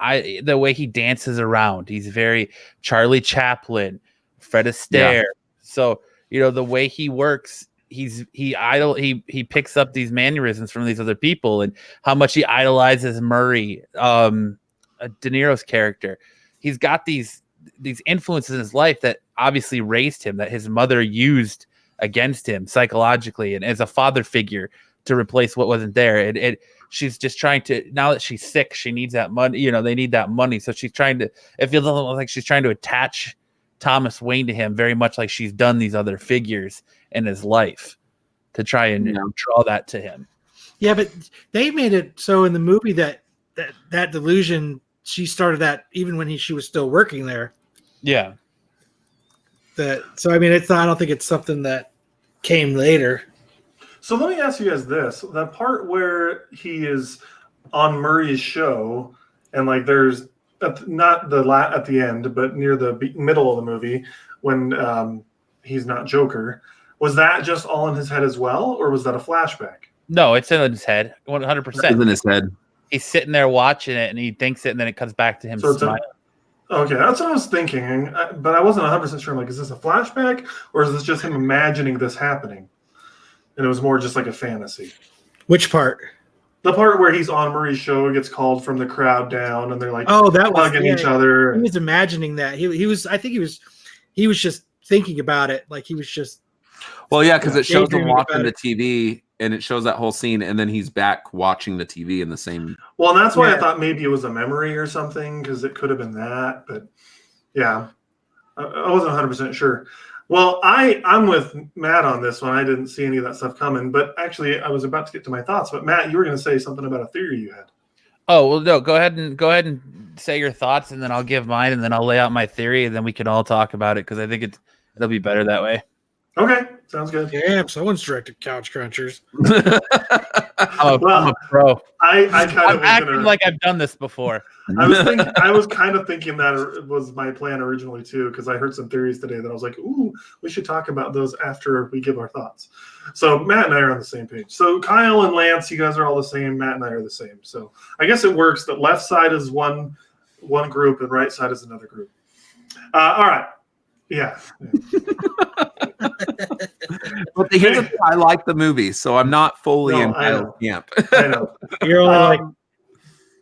the way he dances around. He's very Charlie Chaplin, Fred Astaire. Yeah. So, the way he works, he picks up these mannerisms from these other people, and how much he idolizes Murray, De Niro's character. He's got these influences in his life that obviously raised him, that his mother used against him psychologically and as a father figure to replace what wasn't there. She's just trying to, now that she's sick, she needs that money. They need that money. So she's trying to, it feels like she's trying to attach Thomas Wayne to him very much like she's done these other figures in his life to try and draw that to him.
Yeah, but they made it so in the movie that delusion, she started that even when she was still working there.
Yeah.
So I mean, it's not, I don't think it's something that came later.
So let me ask you guys this: the part where he is on Murray's show, and like there's not at the end, but near the middle of the movie when he's not Joker. Was that just all in his head as well, or was that a flashback?
No, it's in his head, 100%.
It's in his head.
He's sitting there watching it, and he thinks it, and then it comes back to him smiling.
Okay, that's what I was thinking, but I wasn't 100% sure. I'm like, is this a flashback, or is this just him imagining this happening? And it was more just like a fantasy.
Which part?
The part where he's on Murray's show, gets called from the crowd down, and they're like,
that
hugging each other.
He was imagining that. He was. I think he was just thinking about it. Like he was just.
Well, yeah, because it shows him watching the TV, and it shows that whole scene, and then he's back watching the TV in the same.
Well, and that's why I thought maybe it was a memory or something, because it could have been that. But yeah, I wasn't 100% sure. Well, I'm with Matt on this one. I didn't see any of that stuff coming, but actually, I was about to get to my thoughts. But Matt, you were going to say something about a theory you had.
Oh well, no. Go ahead and say your thoughts, and then I'll give mine, and then I'll lay out my theory, and then we can all talk about it because I think it'll be better that way.
Okay, sounds good.
Damn, someone's directed Couch Crunchers.
I'm a pro.
I'm
acting like I've done this before.
I was kind of thinking that was my plan originally too, because I heard some theories today that I was like, ooh, we should talk about those after we give our thoughts. So Matt and I are on the same page. So Kyle and Lance, you guys are all the same. Matt and I are the same. So I guess it works that left side is one group and right side is another group. All right. Yeah.
But here's the thing, I like the movie, so I'm not fully in camp.
I know.
You're only like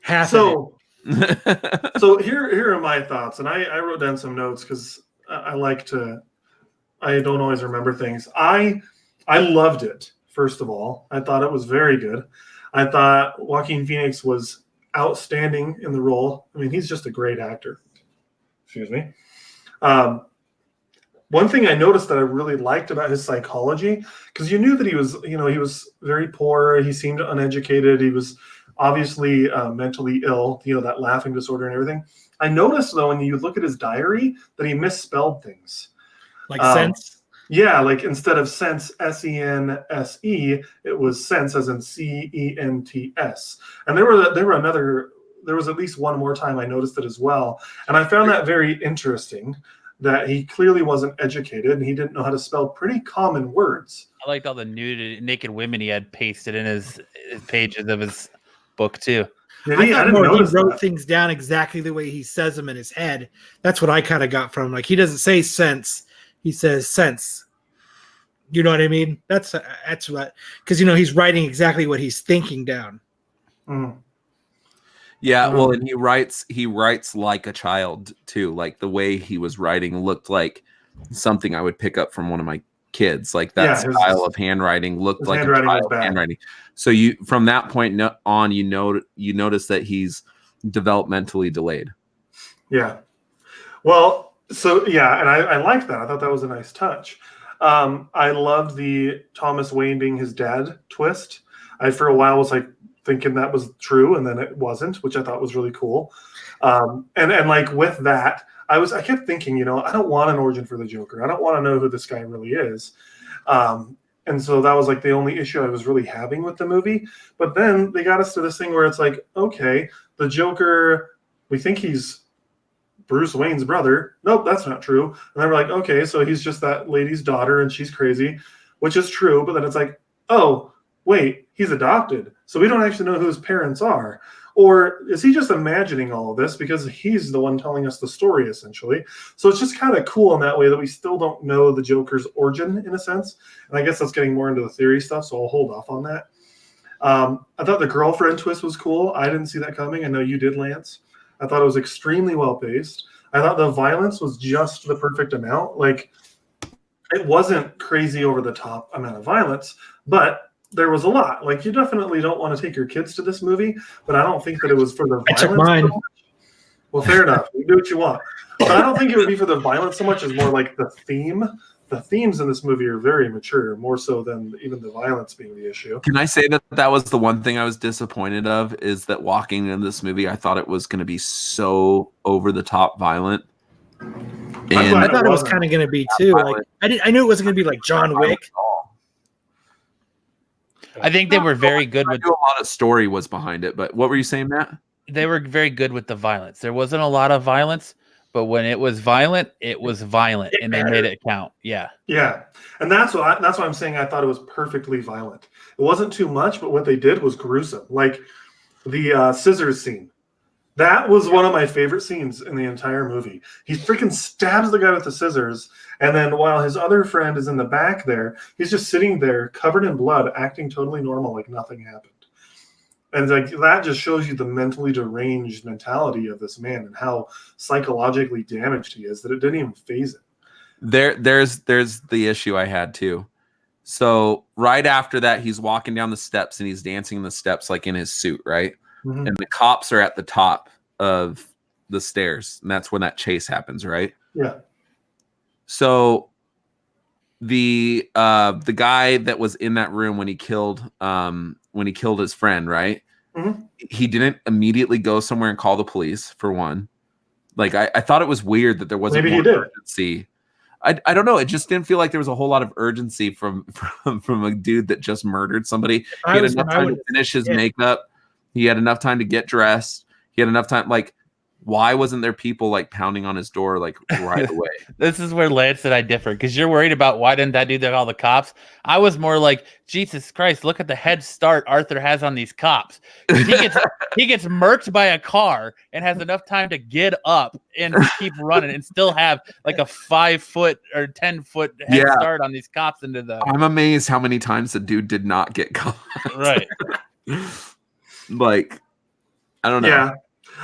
half.
So here are my thoughts, and I wrote down some notes because I don't always remember things. I loved it. First of all, I thought it was very good. I thought Joaquin Phoenix was outstanding in the role. I mean, he's just a great actor. Excuse me. One thing I noticed that I really liked about his psychology, because you knew that he was very poor. He seemed uneducated. He was obviously mentally ill, that laughing disorder and everything. I noticed, though, when you look at his diary, that he misspelled things.
Like sense?
Yeah, like instead of sense, S-E-N-S-E, it was sense as in C-E-N-T-S. And there was at least one more time I noticed it as well. And I found that very interesting, that he clearly wasn't educated and he didn't know how to spell pretty common words.
I liked all the naked women he had pasted in his pages of his book too.
I didn't notice
he wrote
that.
things down exactly the way he says them in his head. That's what I kind of got from him. Like he doesn't say sense, he says sense. You know what I mean? That's what, because he's writing exactly what he's thinking down.
Mm.
Yeah, well, and he writes like a child too. Like the way he was writing looked like something I would pick up from one of my kids. Like that style of handwriting looked like a child's handwriting. So from that point on, you notice that he's developmentally delayed.
Yeah. Well, so yeah, and I liked that. I thought that was a nice touch. I loved the Thomas Wayne being his dad twist. I for a while was like thinking that was true, and then it wasn't, which I thought was really cool. And like with that, I kept thinking, I don't want an origin for the Joker. I don't want to know who this guy really is. And so that was like the only issue I was really having with the movie. But then they got us to this thing where it's like, okay, the Joker, we think he's Bruce Wayne's brother. Nope, that's not true. And then we're like, okay, so he's just that lady's daughter and she's crazy, which is true. But then it's like, oh, wait, he's adopted. So we don't actually know who his parents are. Or is he just imagining all of this because he's the one telling us the story, essentially? So it's just kind of cool in that way that we still don't know the Joker's origin, in a sense. And I guess that's getting more into the theory stuff, so I'll hold off on that. I thought the girlfriend twist was cool. I didn't see that coming. I know you did, Lance. I thought it was extremely well-paced. I thought the violence was just the perfect amount. Like, it wasn't crazy over-the-top amount of violence, but there was a lot. Like, you definitely don't want to take your kids to this movie, but I don't think that it was for the violence.
I took mine.
Well, fair enough. You do what you want. But I don't think it would be for the violence so much as more like the theme the themes in this movie are very mature, more so than even the violence being the issue.
Can I say that was the one thing I was disappointed of, is that walking into this movie, I thought it was going to be so over the top violent. And
I thought it was kind of going to be too. Like I knew it wasn't going to be like John Wick.
I think they were very good with.
A lot of story was behind it, but what were you saying, Matt?
They were very good with the violence. There wasn't a lot of violence, but when it was violent, and they made it count. Yeah.
Yeah, and that's why I'm saying I thought it was perfectly violent. It wasn't too much, but what they did was gruesome. Like the scissors scene. That was one of my favorite scenes in the entire movie. He freaking stabs the guy with the scissors, and then while his other friend is in the back there, he's just sitting there covered in blood, acting totally normal, like nothing happened. And like that just shows you the mentally deranged mentality of this man and how psychologically damaged he is, that it didn't even faze him.
There's the issue I had too. So right after that, he's walking down the steps and he's dancing the steps like in his suit, right? Mm-hmm. And the cops are at the top of the stairs, and that's when that chase happens, right?
Yeah.
So the guy that was in that room when he killed his friend, right? Mm-hmm. He didn't immediately go somewhere and call the police, for one. Like I thought it was weird that there wasn't more urgency. I don't know. It just didn't feel like there was a whole lot of urgency from a dude that just murdered somebody. He had enough time to finish his makeup. He had enough time to get dressed. He had enough time. Like, why wasn't there people like pounding on his door like right away?
This is where Lance and I differ, because you're worried about why didn't that dude call the cops? I was more like, Jesus Christ, look at the head start Arthur has on these cops. He gets murked by a car and has enough time to get up and keep running and still have like a 5 foot or 10 foot head start on these cops into the.
I'm amazed how many times the dude did not get caught.
Right.
Like, I don't know.
Yeah.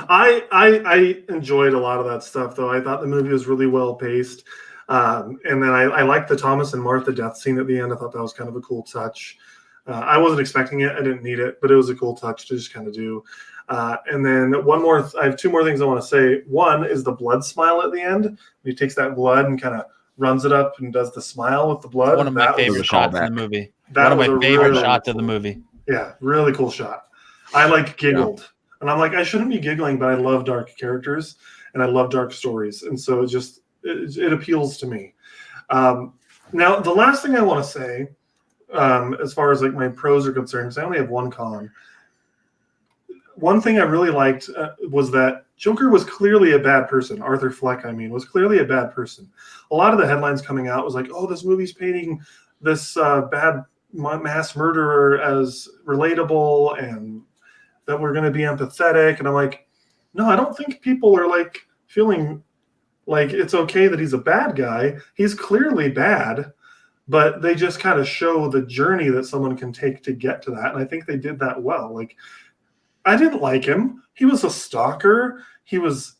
I enjoyed a lot of that stuff, though. I thought the movie was really well paced. And then I liked the Thomas and Martha death scene at the end. I thought that was kind of a cool touch. I wasn't expecting it. I didn't need it, but it was a cool touch to just kind of do. And then I have two more things I want to say. One is the blood smile at the end. He takes that blood and kind of runs it up and does the smile with the blood.
One of my favorite shots in the movie. One of my favorite shots of the movie.
Yeah, really cool shot. I giggled. Yeah. And I'm like, I shouldn't be giggling, but I love dark characters and I love dark stories. And so it appeals to me. Now, the last thing I want to say, as far as like my pros are concerned, because I only have one con. One thing I really liked was that Joker was clearly a bad person. Arthur Fleck, was clearly a bad person. A lot of the headlines coming out was like, oh, this movie's painting this bad mass murderer as relatable and that we're going to be empathetic. And I'm like, no, I don't think people are like feeling like it's okay that he's a bad guy. He's clearly bad, but they just kind of show the journey that someone can take to get to that. And I think they did that well. Like, I didn't like him. He was a stalker. He was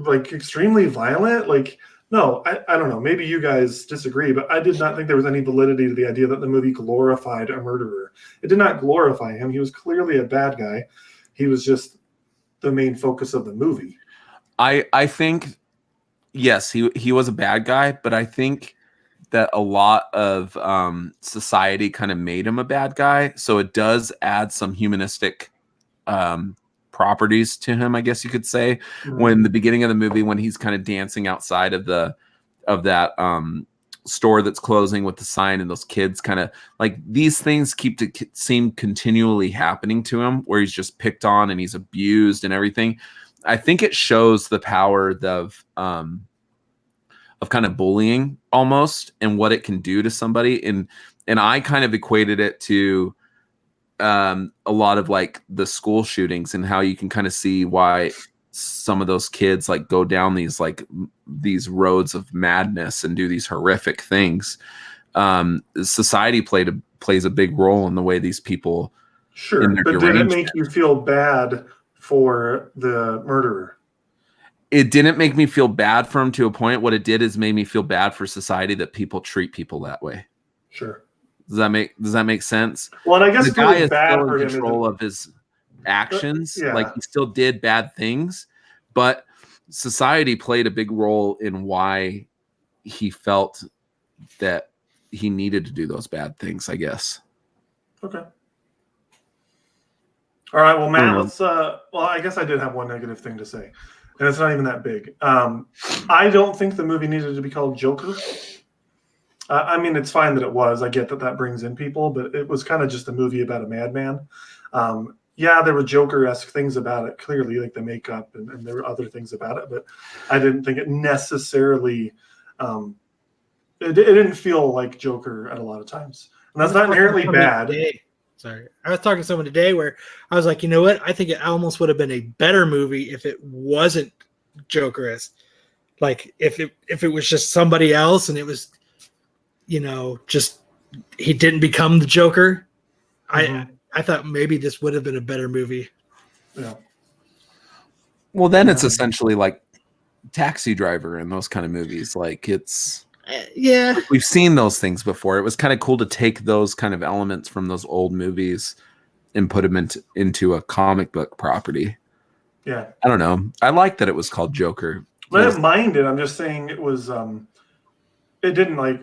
like extremely violent. Like, no, I don't know. Maybe you guys disagree, but I did not think there was any validity to the idea that the movie glorified a murderer. It did not glorify him. He was clearly a bad guy. He was just the main focus of the movie.
I think, yes, he was a bad guy, but I think that a lot of society kind of made him a bad guy. So it does add some humanistic properties to him, I guess you could say. Mm-hmm. When the beginning of the movie, when he's kind of dancing outside of that store that's closing with the sign, and those kids kind of like, these things seem continually happening to him, where he's just picked on and he's abused and everything. I think it shows the power of kind of bullying almost, and what it can do to somebody. And I kind of equated it to a lot of like the school shootings, and how you can kind of see why some of those kids like go down these roads of madness and do these horrific things. Society plays a big role in the way these people.
Sure, but did it make you feel bad for the murderer?
It didn't make me feel bad for him to a point. What it did is made me feel bad for society that people treat people that way.
Sure.
Does that make sense?
Well, and I guess
the guy is
bad
still
for
in control of his actions.
Yeah.
Like, he still did bad things, but society played a big role in why he felt that he needed to do those bad things, I guess.
Okay. All right. Well, Matt, let's. Well, I guess I did have one negative thing to say, and it's not even that big. I don't think the movie needed to be called Joker. I mean, it's fine that it was. I get that brings in people, but it was kind of just a movie about a madman. Yeah, there were Joker-esque things about it, clearly, like the makeup, and there were other things about it, but I didn't think it necessarily. It didn't feel like Joker at a lot of times, and that's not inherently bad.
Sorry, I was talking to someone today where I was like, you know what? I think it almost would have been a better movie if it wasn't Joker-esque. Like if it was just somebody else and it was, just he didn't become the Joker. Mm-hmm. I thought maybe this would have been a better movie.
Yeah.
Well, then it's essentially like Taxi Driver and those kind of movies. Like it's.
Yeah,
we've seen those things before. It was kind of cool to take those kind of elements from those old movies and put them into a comic book property.
Yeah,
I don't know. I like that it was called Joker.
I didn't mind it. I'm just saying it was. It didn't like.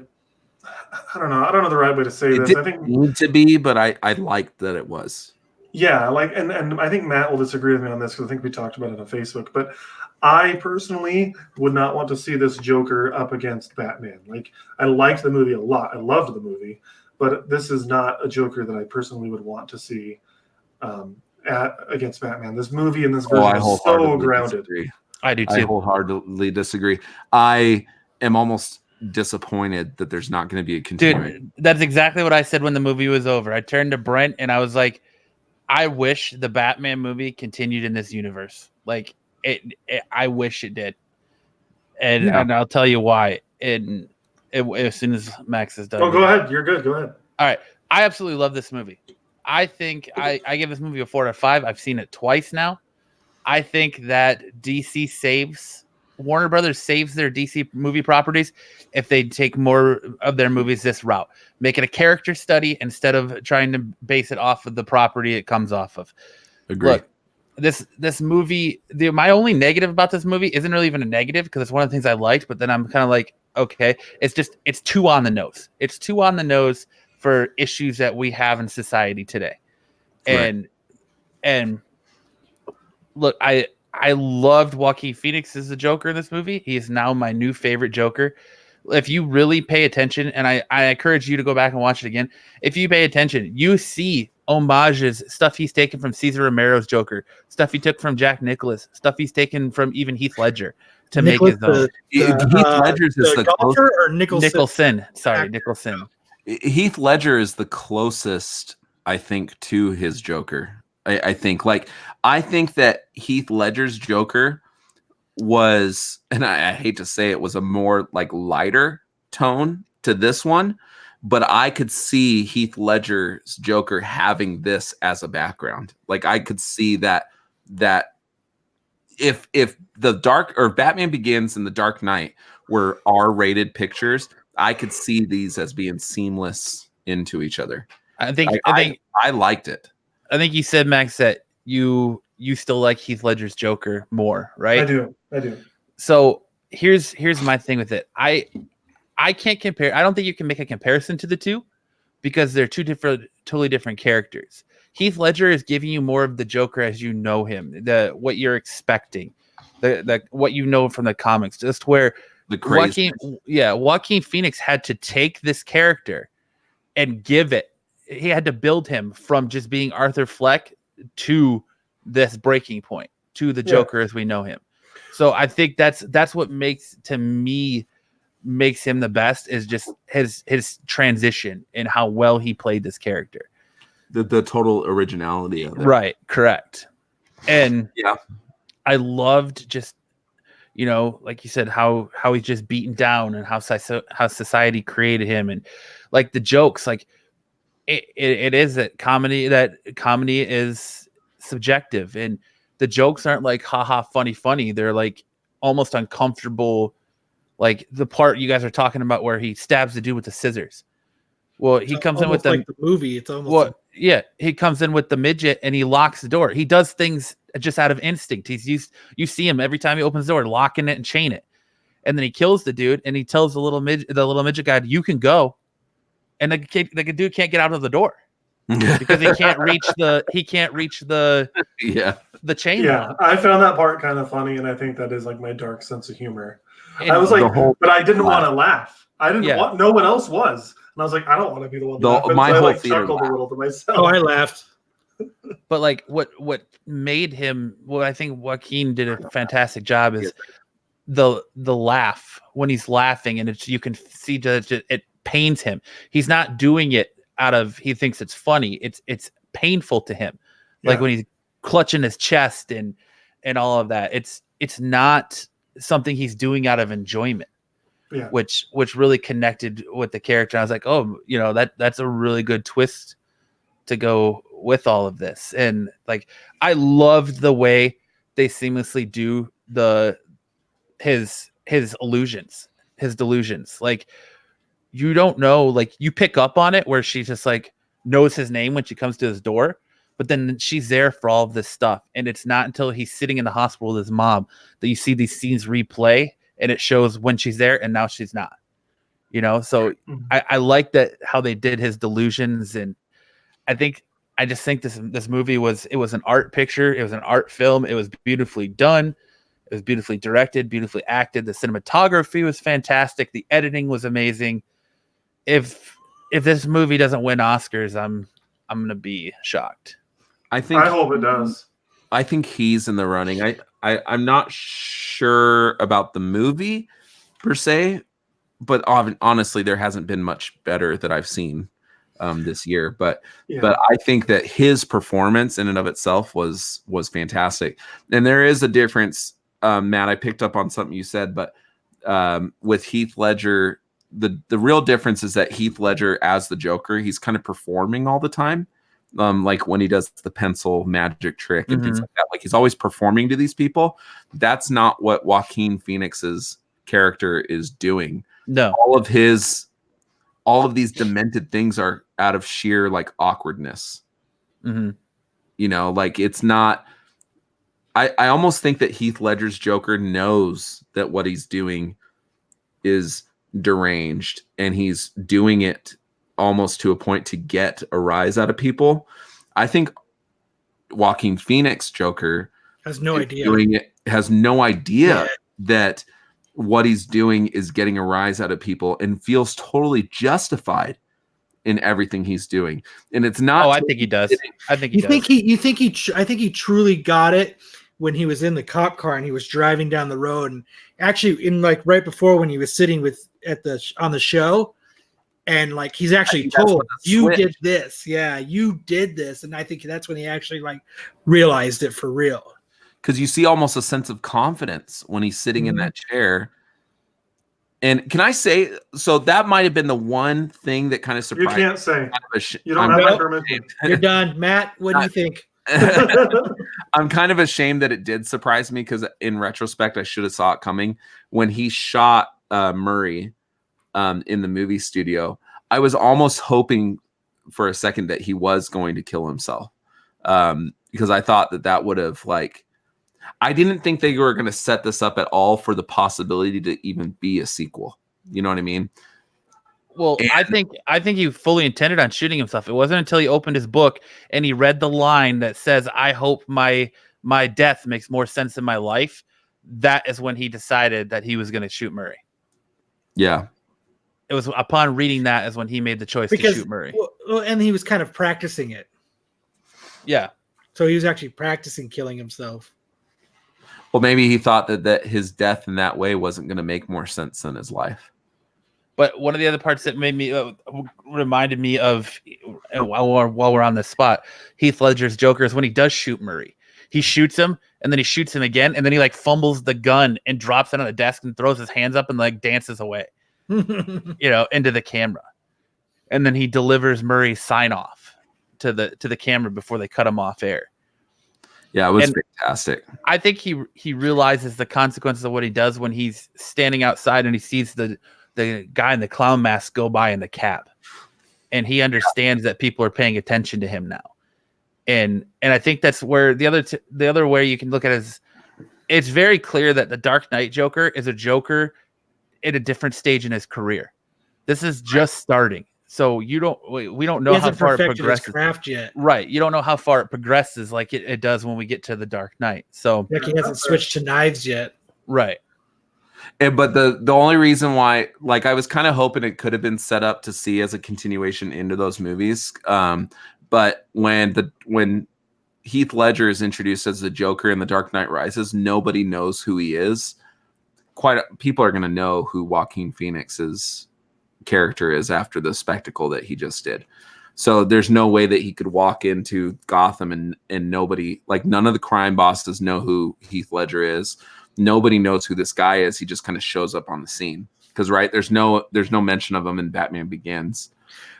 I don't know. I don't know the right way to say this. I think
need to be, but I liked that it was.
Yeah, like and I think Matt will disagree with me on this because I think we talked about it on Facebook, but I personally would not want to see this Joker up against Batman. Like, I liked the movie a lot. I loved the movie, but this is not a Joker that I personally would want to see against Batman. This movie and this version is so grounded.
Disagree.
I do too.
I wholeheartedly disagree. I am almost disappointed that there's not going to be a continuation.
Dude, that's exactly what I said when the movie was over. I turned to Brent and I was like, I wish the Batman movie continued in this universe. Like, I wish it did, and I'll tell you why. And as soon as Max is done.
Oh, go ahead. You're good. Go ahead.
All right. I absolutely love this movie. I think I give this movie a 4 out of 5. I've seen it twice now. I think that Warner Brothers saves their DC movie properties if they take more of their movies this route. Make it a character study instead of trying to base it off of the property it comes off of.
Agree.
Look, this movie, my only negative about this movie isn't really even a negative because it's one of the things I liked, but then I'm kind of like, okay, it's too on the nose. It's too on the nose for issues that we have in society today. And look, I loved Joaquin Phoenix as the Joker in this movie. He is now my new favorite Joker. If you really pay attention, and I encourage you to go back and watch it again, if you pay attention, you see homages, stuff he's taken from Cesar Romero's Joker, stuff he took from Jack Nicklaus, stuff he's taken from even Heath Ledger to make his own.
Heath Ledger's is the
golfer or Nicholson?
Sorry, Nicholson.
Heath Ledger is the closest, I think, to his Joker. I think that Heath Ledger's Joker was, and I hate to say it, was a more like lighter tone to this one, but I could see Heath Ledger's Joker having this as a background. Like I could see that if the Dark or Batman Begins and The Dark Knight were R-rated pictures, I could see these as being seamless into each other.
I think
I liked it.
I think you said, Max, that you still like Heath Ledger's Joker more, right?
I do.
So here's my thing with it. I can't compare. I don't think you can make a comparison to the two because they're totally different characters. Heath Ledger is giving you more of the Joker as you know him, what you're expecting, the what you know from the comics. Just where Joaquin Phoenix had to take this character and give it. He had to build him from just being Arthur Fleck to this breaking point, to the Joker as we know him. So I think that's what makes him the best, is just his transition and how well he played this character.
The total originality of it.
Right, correct. And I loved just, like you said, how he's just beaten down and how society created him, and like the jokes, like it is that comedy is subjective, and the jokes aren't like haha funny. They're like almost uncomfortable, like the part you guys are talking about where he stabs the dude with the scissors. Well, he comes in with
like the movie. It's almost
he comes in with the midget and he locks the door. He does things just out of instinct. You see him every time he opens the door, locking it and chain it. and then he kills the dude, and he tells the little midget guy, "You can go," and the dude can't get out of the door because he can't reach the the chain.
Yeah, I found that part kind of funny, and I think that is like my dark sense of humor.
And
I was like, but I didn't want to laugh. I didn't
Yeah.
want. No one else was, and I was like, I don't want to be the one. To laugh. And
My
so I
whole
like
theater
chuckled
laughed.
a little to myself.
Oh, I laughed.
But like what made him, what I think Joaquin did a fantastic job is the laugh when he's laughing, and it's, you can see that it pains him. He's not doing it out of, he thinks it's funny. It's painful to him. Like when he's clutching his chest and all of that. It's not something he's doing out of enjoyment.
Yeah.
Which really connected with the character. I was like, oh, you know, that's a really good twist to go with all of this. And like, I loved the way they seamlessly do his illusions, his delusions. Like, you don't know, like, you pick up on it where she just like knows his name when she comes to his door, but then she's there for all of this stuff. And it's not until he's sitting in the hospital with his mom that you see these scenes replay, and it shows when she's there and now she's not, you know? So I like that, how they did his delusions. And I just think this movie was an art picture. It was an art film. It was beautifully done. It was beautifully directed, beautifully acted. The cinematography was fantastic. The editing was amazing. If this movie doesn't win Oscars, I'm going to be shocked.
I hope it does.
I think he's in the running. I'm not sure about the movie per se, but honestly, there hasn't been much better that I've seen this year. But I think that his performance in and of itself was fantastic. And there is a difference, Matt. I picked up on something you said, but with Heath Ledger, the real difference is that Heath Ledger as the Joker, he's kind of performing all the time. Like when he does the pencil magic trick and things like that, like he's always performing to these people. That's not what Joaquin Phoenix's character is doing.
No,
all of these demented things are out of sheer like awkwardness. You know, like it's not. I almost think that Heath Ledger's Joker knows that what he's doing is deranged, and he's doing it almost to a point to get a rise out of people. I think Joaquin Phoenix Joker
has no idea
that what he's doing is getting a rise out of people, and feels totally justified in everything he's doing. And it's not.
Oh, I think he does. I think he does.
I think he truly got it when he was in the cop car and he was driving down the road, and actually in like right before when he was sitting on the show. And like he's actually told, you did this. Yeah, you did this. And I think that's when he actually like realized it for real.
Because you see almost a sense of confidence when he's sitting in that chair. And can I say, so that might have been the one thing that kind of surprised me.
You can't say. You don't have my permission.
You're done. Matt, what do you think?
I'm kind of ashamed that it did surprise me, because in retrospect, I should have saw it coming. When he shot Murray in the movie studio, I was almost hoping for a second that he was going to kill himself, because I thought that would have, like, I didn't think they were going to set this up at all for the possibility to even be a sequel. You know what I mean?
Well, I think he fully intended on shooting himself. It wasn't until he opened his book and he read the line that says, "I hope my death makes more sense in my life." That is when he decided that he was going to shoot Murray.
Yeah.
It was upon reading that is when he made the choice to shoot Murray.
Well, and he was kind of practicing it.
Yeah.
So he was actually practicing killing himself.
Well, maybe he thought that his death in that way wasn't going to make more sense than his life.
But one of the other parts that made me reminded me of, while we're on this spot, Heath Ledger's Joker is when he does shoot Murray. He shoots him, and then he shoots him again, and then he like fumbles the gun and drops it on the desk and throws his hands up and like dances away, into the camera. And then he delivers Murray's sign off to the camera before they cut him off air.
Yeah, it was fantastic.
I think he realizes the consequences of what he does when he's standing outside and he sees the guy in the clown mask go by in the cab, and he understands that people are paying attention to him now. And I think that's where the other way you can look at it is, it's very clear that the Dark Knight Joker is a Joker at a different stage in his career. This is just starting. So we don't know how far it progresses.
Craft yet.
Right. You don't know how far it progresses like it does when we get to the Dark Knight. So
like he hasn't switched to knives yet.
Right.
But the only reason why, like, I was kind of hoping it could have been set up to see as a continuation into those movies. But when Heath Ledger is introduced as the Joker in The Dark Knight Rises, nobody knows who he is. People are going to know who Joaquin Phoenix's character is after the spectacle that he just did. So there's no way that he could walk into Gotham and nobody, like, none of the crime bosses know who Heath Ledger is. Nobody knows who this guy is. He just kind of shows up on the scene because, right, there's no mention of him in Batman Begins.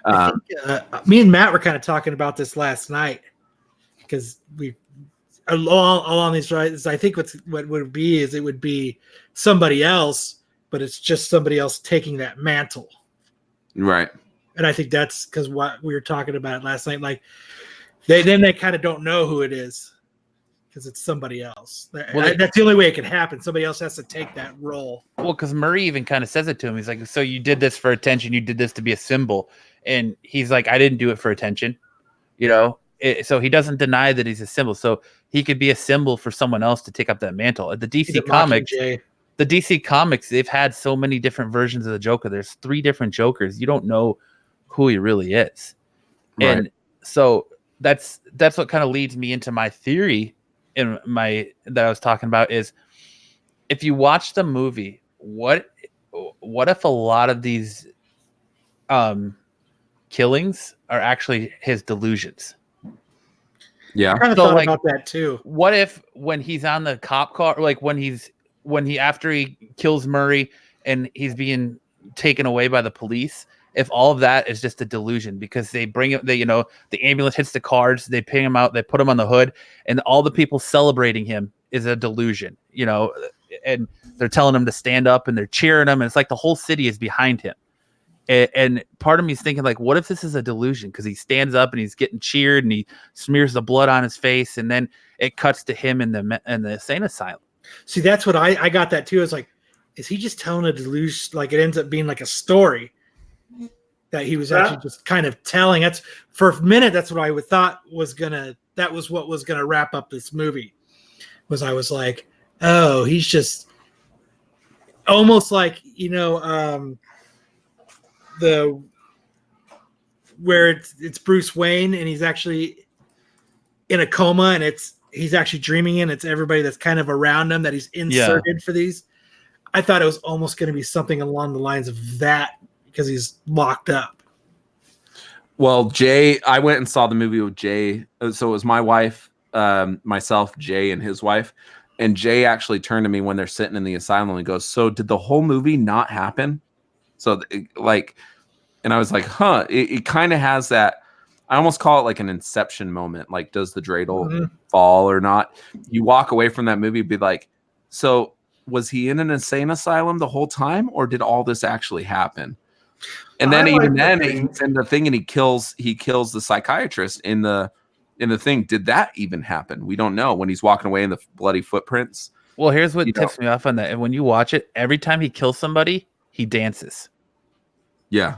I think, me and Matt were kind of talking about this last night because we along these rights. I think what would be is it would be somebody else, but it's just somebody else taking that mantle,
right?
And I think that's because what we were talking about last night. Like they kind of don't know who it is because it's somebody else. Well, that's the only way it can happen. Somebody else has to take that role.
Well, because Murray even kind of says it to him. He's like, "So you did this for attention. You did this to be a symbol." And he's like, "I didn't do it for attention." You know. So he doesn't deny that he's a symbol. So he could be a symbol for someone else to take up that mantle. At the DC Comics, they've had so many different versions of the Joker. There's 3 different Jokers. You don't know who he really is. Right. And so that's what kind of leads me into my theory that I was talking about is if you watch the movie, what if a lot of these killings are actually his delusions?
Yeah,
I kind of thought about that too.
What if when he's on the cop car, like after he kills Murray and he's being taken away by the police, if all of that is just a delusion because they bring it, the ambulance hits the cars, they ping him out, they put him on the hood, and all the people celebrating him is a delusion, and they're telling him to stand up and they're cheering him, and it's like the whole city is behind him. And part of me is thinking, like, what if this is a delusion? Because he stands up and he's getting cheered and he smears the blood on his face, and then it cuts to him in the insane asylum.
See, that's what I got that too. It's like, is he just telling a delusion? Like, it ends up being like a story that he was actually just kind of telling. That's for a minute. That's what I thought that was what was gonna wrap up this movie. I was like, oh, he's just almost like where it's Bruce Wayne and he's actually in a coma and he's actually dreaming, and it's everybody that's kind of around him that he's inserted for these. I thought it was almost going to be something along the lines of that because he's locked up.
Well, Jay, I went and saw the movie with Jay. So it was my wife, myself, Jay, and his wife. And Jay actually turned to me when they're sitting in the asylum and goes, "So did the whole movie not happen?" So and I was like, huh, it kind of has that, I almost call it like an Inception moment. Like, does the dreidel fall or not? You walk away from that movie, be like, so was he in an insane asylum the whole time, or did all this actually happen? And then he's in the thing and he kills the psychiatrist in the thing. Did that even happen? We don't know when he's walking away in the bloody footprints.
Well, here's what tips me off on that. And when you watch it, every time he kills somebody, he dances.
Yeah.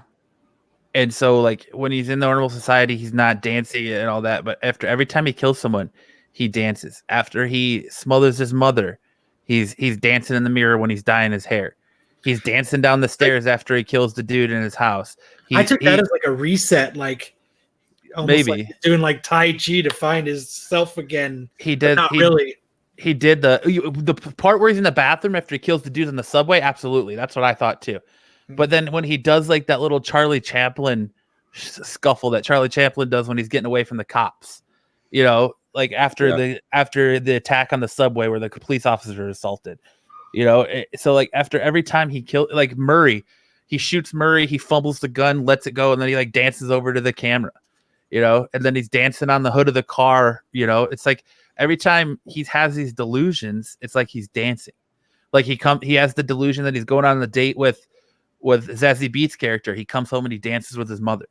And so, like, when he's in the normal society, he's not dancing and all that. But every time he kills someone, he dances. After he smothers his mother, he's dancing in the mirror when he's dyeing his hair. He's dancing down the stairs after he kills the dude in his house. I
took that as like a reset, like almost maybe like doing like Tai Chi to find his self again.
He did.
Not really.
He did the part where he's in the bathroom after he kills the dude in the subway. Absolutely, that's what I thought too. But then when he does like that little Charlie Chaplin scuffle that Charlie Chaplin does when he's getting away from the cops, like after the attack on the subway where the police officer is assaulted, so like after every time he killed, like Murray, he shoots Murray, he fumbles the gun, lets it go, and then he like dances over to the camera, and then he's dancing on the hood of the car, it's like every time he has these delusions, it's like he's dancing. Like he has the delusion that he's going on a date with Zazie Beetz' character. He comes home and he dances with his mother.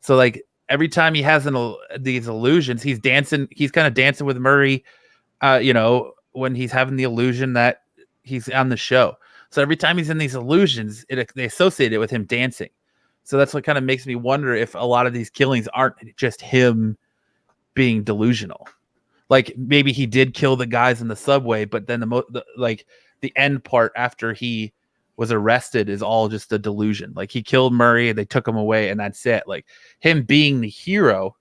So like every time he has these illusions, he's dancing. He's kind of dancing with Murray, when he's having the illusion that he's on the show. So every time he's in these illusions, they associate it with him dancing. So that's what kind of makes me wonder if a lot of these killings aren't just him being delusional. Like maybe he did kill the guys in the subway, but then the end part after he was arrested is all just a delusion. Like he killed Murray and they took him away and that's it. Like him being the hero,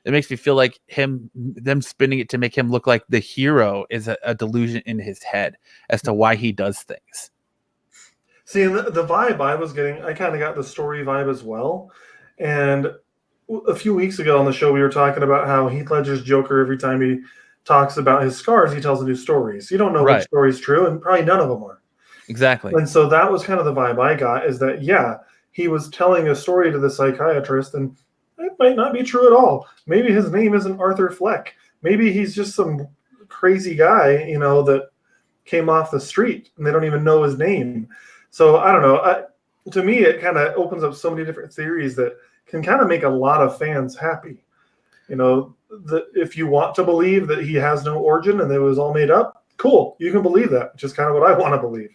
it makes me feel like them spinning it to make him look like the hero is a delusion in his head as to why he does things.
See, the vibe I was getting, I kind of got the story vibe as well. And a few weeks ago on the show, we were talking about how Heath Ledger's Joker, every time he talks about his scars, he tells a new story. So you don't know which story is true, and probably none of them are.
Exactly.
And so that was kind of the vibe I got, is that, yeah, he was telling a story to the psychiatrist, and it might not be true at all. Maybe his name isn't Arthur Fleck. Maybe he's just some crazy guy, that came off the street, and they don't even know his name. So I don't know. To me, it kind of opens up so many different theories that can kind of make a lot of fans happy. If you want to believe that he has no origin and it was all made up, cool. You can believe that, which is kind of what I want to believe.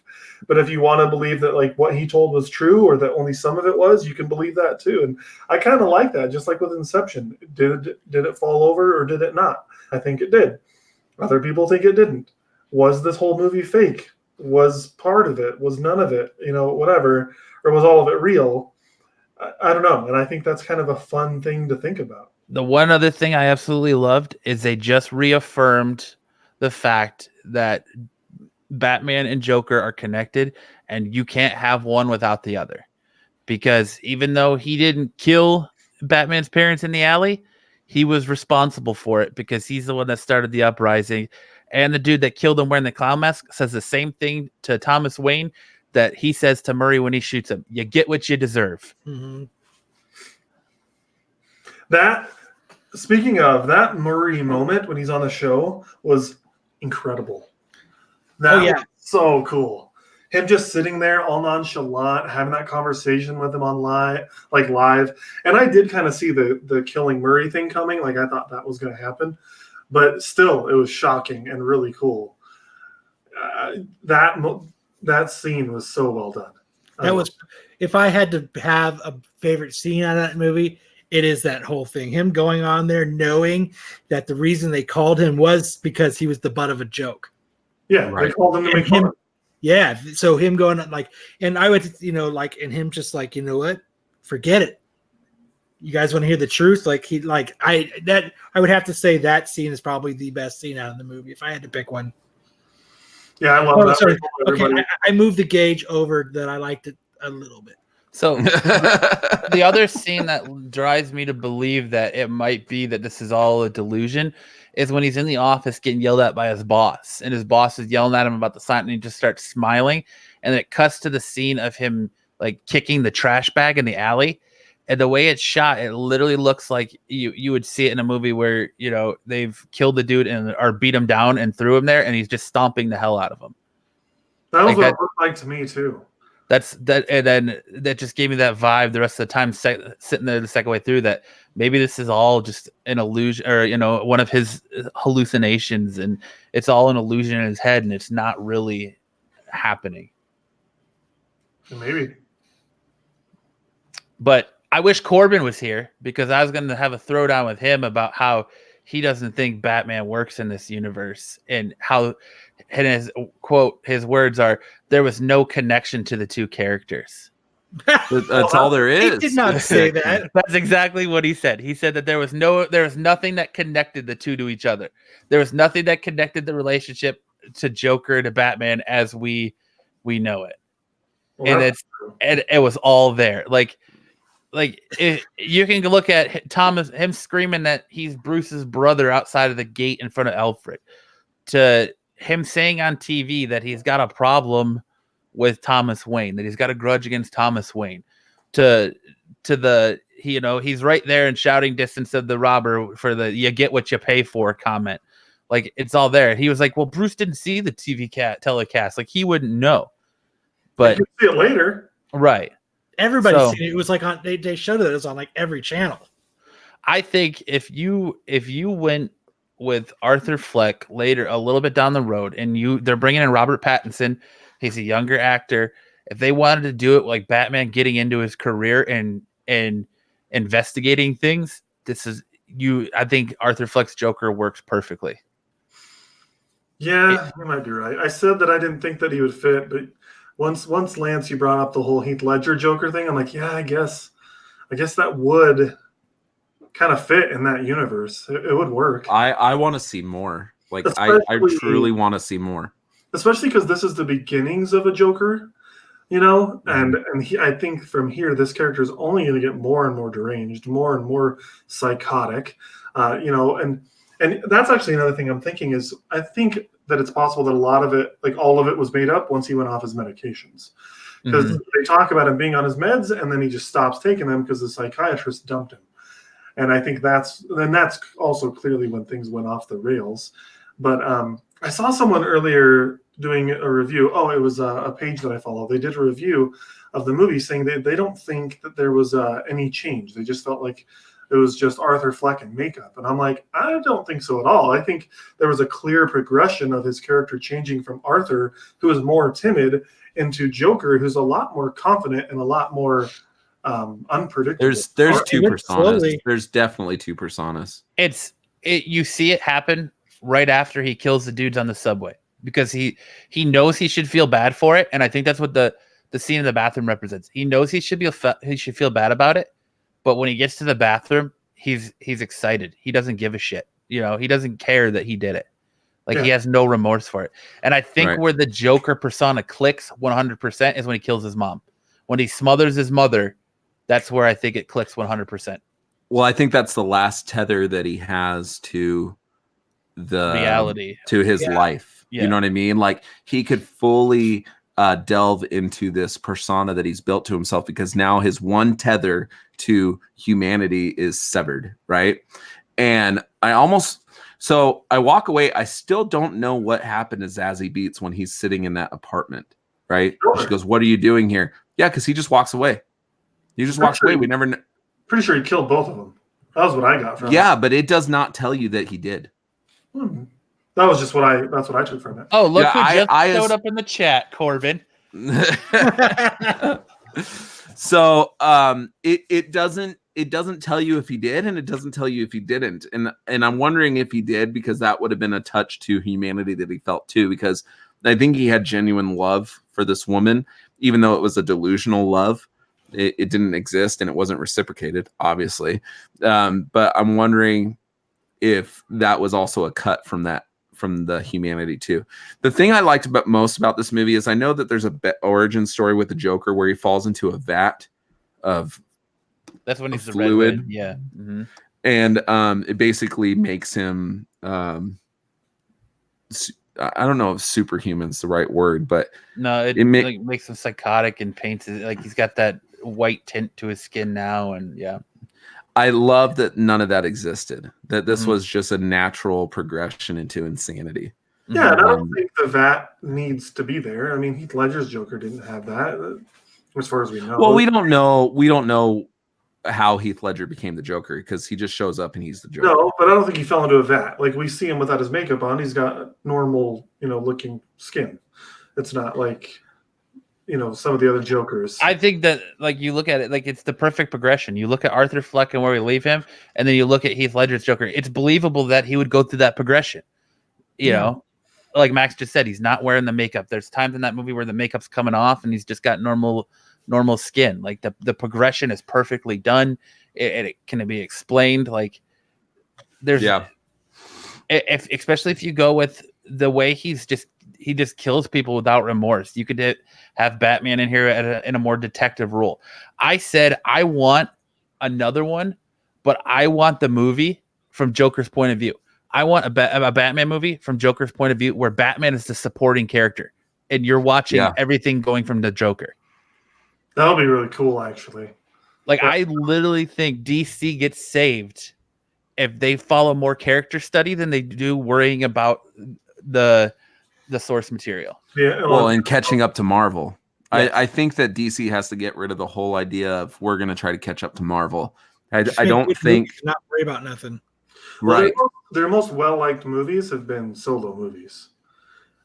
But if you want to believe that like what he told was true or that only some of it was, you can believe that too. And I kind of like that, just like with Inception. Did it fall over or did it not? I think it did. Other people think it didn't. Was this whole movie fake? Was part of it? Was none of it? Whatever. Or was all of it real? I don't know. And I think that's kind of a fun thing to think about.
The one other thing I absolutely loved is they just reaffirmed the fact that Batman and Joker are connected and you can't have one without the other. Because even though he didn't kill Batman's parents in the alley, he was responsible for it because he's the one that started the uprising. And the dude that killed him wearing the clown mask says the same thing to Thomas Wayne that he says to Murray when he shoots him. You get what you deserve.
Mm-hmm.
Speaking of that, Murray moment when he's on the show was incredible. Was so cool. Him just sitting there all nonchalant, having that conversation with him on live. And I did kind of see the killing Murray thing coming. Like I thought that was going to happen. But still, it was shocking and really cool. That scene was so well done.
If I had to have a favorite scene out of that movie, it is that whole thing. Him going on there knowing that the reason they called him was because he was the butt of a joke.
Yeah, right. They called him to make fun.
Yeah, so him going and I would, and him just like, you know what? Forget it. You guys want to hear the truth? I would have to say that scene is probably the best scene out of the movie if I had to pick one.
Yeah, I love that.
Sorry. Okay, I moved the gauge over that I liked it a little bit.
So the other scene that drives me to believe that it might be that this is all a delusion is when he's in the office getting yelled at by his boss, and his boss is yelling at him about the sign, and he just starts smiling, and it cuts to the scene of him like kicking the trash bag in the alley. And the way it's shot, it literally looks like you would see it in a movie where, they've killed the dude or beat him down and threw him there, and he's just stomping the hell out of him.
That was what it looked like to me too.
And then that just gave me that vibe the rest of the time sitting there the second way through that maybe this is all just an illusion or, one of his hallucinations, and it's all an illusion in his head and it's not really happening.
Maybe.
But I wish Corbin was here because I was going to have a throwdown with him about how he doesn't think Batman works in this universe and how, and his quote, his words are, there was no connection to the two characters.
That's all there is.
He did not say that.
That's exactly what he said. He said that there was nothing that connected the two to each other. There was nothing that connected the relationship to Joker to Batman as we know it. Well, and it was all there. Like you can look at him screaming that he's Bruce's brother outside of the gate in front of Alfred, to him saying on TV that he's got a problem with Thomas Wayne, that he's got a grudge against Thomas Wayne, to the he's right there in shouting distance of the robber for the "you get what you pay for" comment. Like it's all there. He was like, well, Bruce didn't see the telecast, like he wouldn't know. But
you can see it later,
right?
Everybody's seen it. It was like they showed it was on like every channel.
I think if you went with Arthur Fleck later, a little bit down the road, and they're bringing in Robert Pattinson, He's a younger actor. If they wanted to do it like Batman getting into his career and investigating things, I think Arthur Fleck's Joker works perfectly.
Yeah, you might be right. I said that I didn't think that he would fit, but once Lance, you brought up the whole Heath Ledger Joker thing, I'm like, yeah, I guess that would kind of fit in that universe. It would work.
I want to see more. Like I truly want to see more.
Especially because this is the beginnings of a Joker, and I think from here this character is only going to get more and more deranged, more and more psychotic, and that's actually another thing I'm thinking is I think that it's possible that a lot of it, like all of it, was made up once he went off his medications, because they talk about him being on his meds and then he just stops taking them because the psychiatrist dumped him, and I think that's also clearly when things went off the rails. But I saw someone earlier doing a review. Oh, it was a page that I follow. They did a review of the movie saying they don't think that there was any change. They just felt like it was just Arthur Fleck and makeup. And I'm like, I don't think so at all. I think there was a clear progression of his character changing from Arthur, who is more timid, into Joker, who's a lot more confident and a lot more unpredictable.
There's two personas. There's definitely two personas.
You see it happen right after he kills the dudes on the subway, because he knows he should feel bad for it, and I think that's what the scene in the bathroom represents. He knows he should feel bad about it, but when he gets to the bathroom, he's excited. He doesn't give a shit. He doesn't care that he did it. He has no remorse for it. And I think where the Joker persona clicks 100% is when he kills his mom. When he smothers his mother, that's where I think it clicks 100%.
Well, I think that's the last tether that he has to the
reality,
to his life. You know what I mean? Like he could fully delve into this persona that he's built to himself, because now his one tether to humanity is severed, right? And I walk away. I still don't know what happened to Zazie Beetz when he's sitting in that apartment, right? Sure. She goes, "What are you doing here?" Yeah, because he just walks away. He just walks away. We never.
Pretty sure he killed both of them. That was what I got from it.
Yeah, but it does not tell you that he did.
That was just that's what I took from it.
Oh, look who just showed up in the chat, Corbin.
So it doesn't tell you if he did, and it doesn't tell you if he didn't. And I'm wondering if he did, because that would have been a touch to humanity that he felt too, because I think he had genuine love for this woman, even though it was a delusional love. It didn't exist and it wasn't reciprocated, obviously. But I'm wondering if that was also a cut from the humanity too. The thing I liked most about this movie is I know that there's a origin story with the Joker where he falls into a vat of
that's when he's
fluid.
The red. Yeah. Mm-hmm.
And it basically makes him I don't know if superhuman's the right word, but
no, it makes him psychotic and paints it like he's got that white tint to his skin now. And yeah,
I love that none of that existed, that this was just a natural progression into insanity.
Yeah, and I don't think the vat needs to be there. I mean, Heath Ledger's Joker didn't have that, as far as we know.
Well, we don't know how Heath Ledger became the Joker, because he just shows up and he's the Joker.
No, but I don't think he fell into a vat. Like, we see him without his makeup on. He's got normal, looking skin. It's not like, some of the other Jokers.
I think that, like, you look at it, like, it's the perfect progression. You look at Arthur Fleck and where we leave him, and then you look at Heath Ledger's Joker. It's believable that he would go through that progression. You know, like Max just said, he's not wearing the makeup. There's times in that movie where the makeup's coming off and he's just got normal skin. Like the progression is perfectly done. It can be explained. Like there's especially if you go with the way he just kills people without remorse. You could have Batman in here in a more detective role. I said I want another one, but I want the movie from Joker's point of view. I want a Batman movie from Joker's point of view where Batman is the supporting character and you're watching everything going from the Joker.
That would be really cool, actually.
Like, I literally think DC gets saved if they follow more character study than they do worrying about the source material.
Yeah,
well, and catching up to Marvel. Yes. I think that DC has to get rid of the whole idea of we're going to try to catch up to Marvel. I don't think...
Not worry about nothing.
Right.
Their most well-liked movies have been solo movies.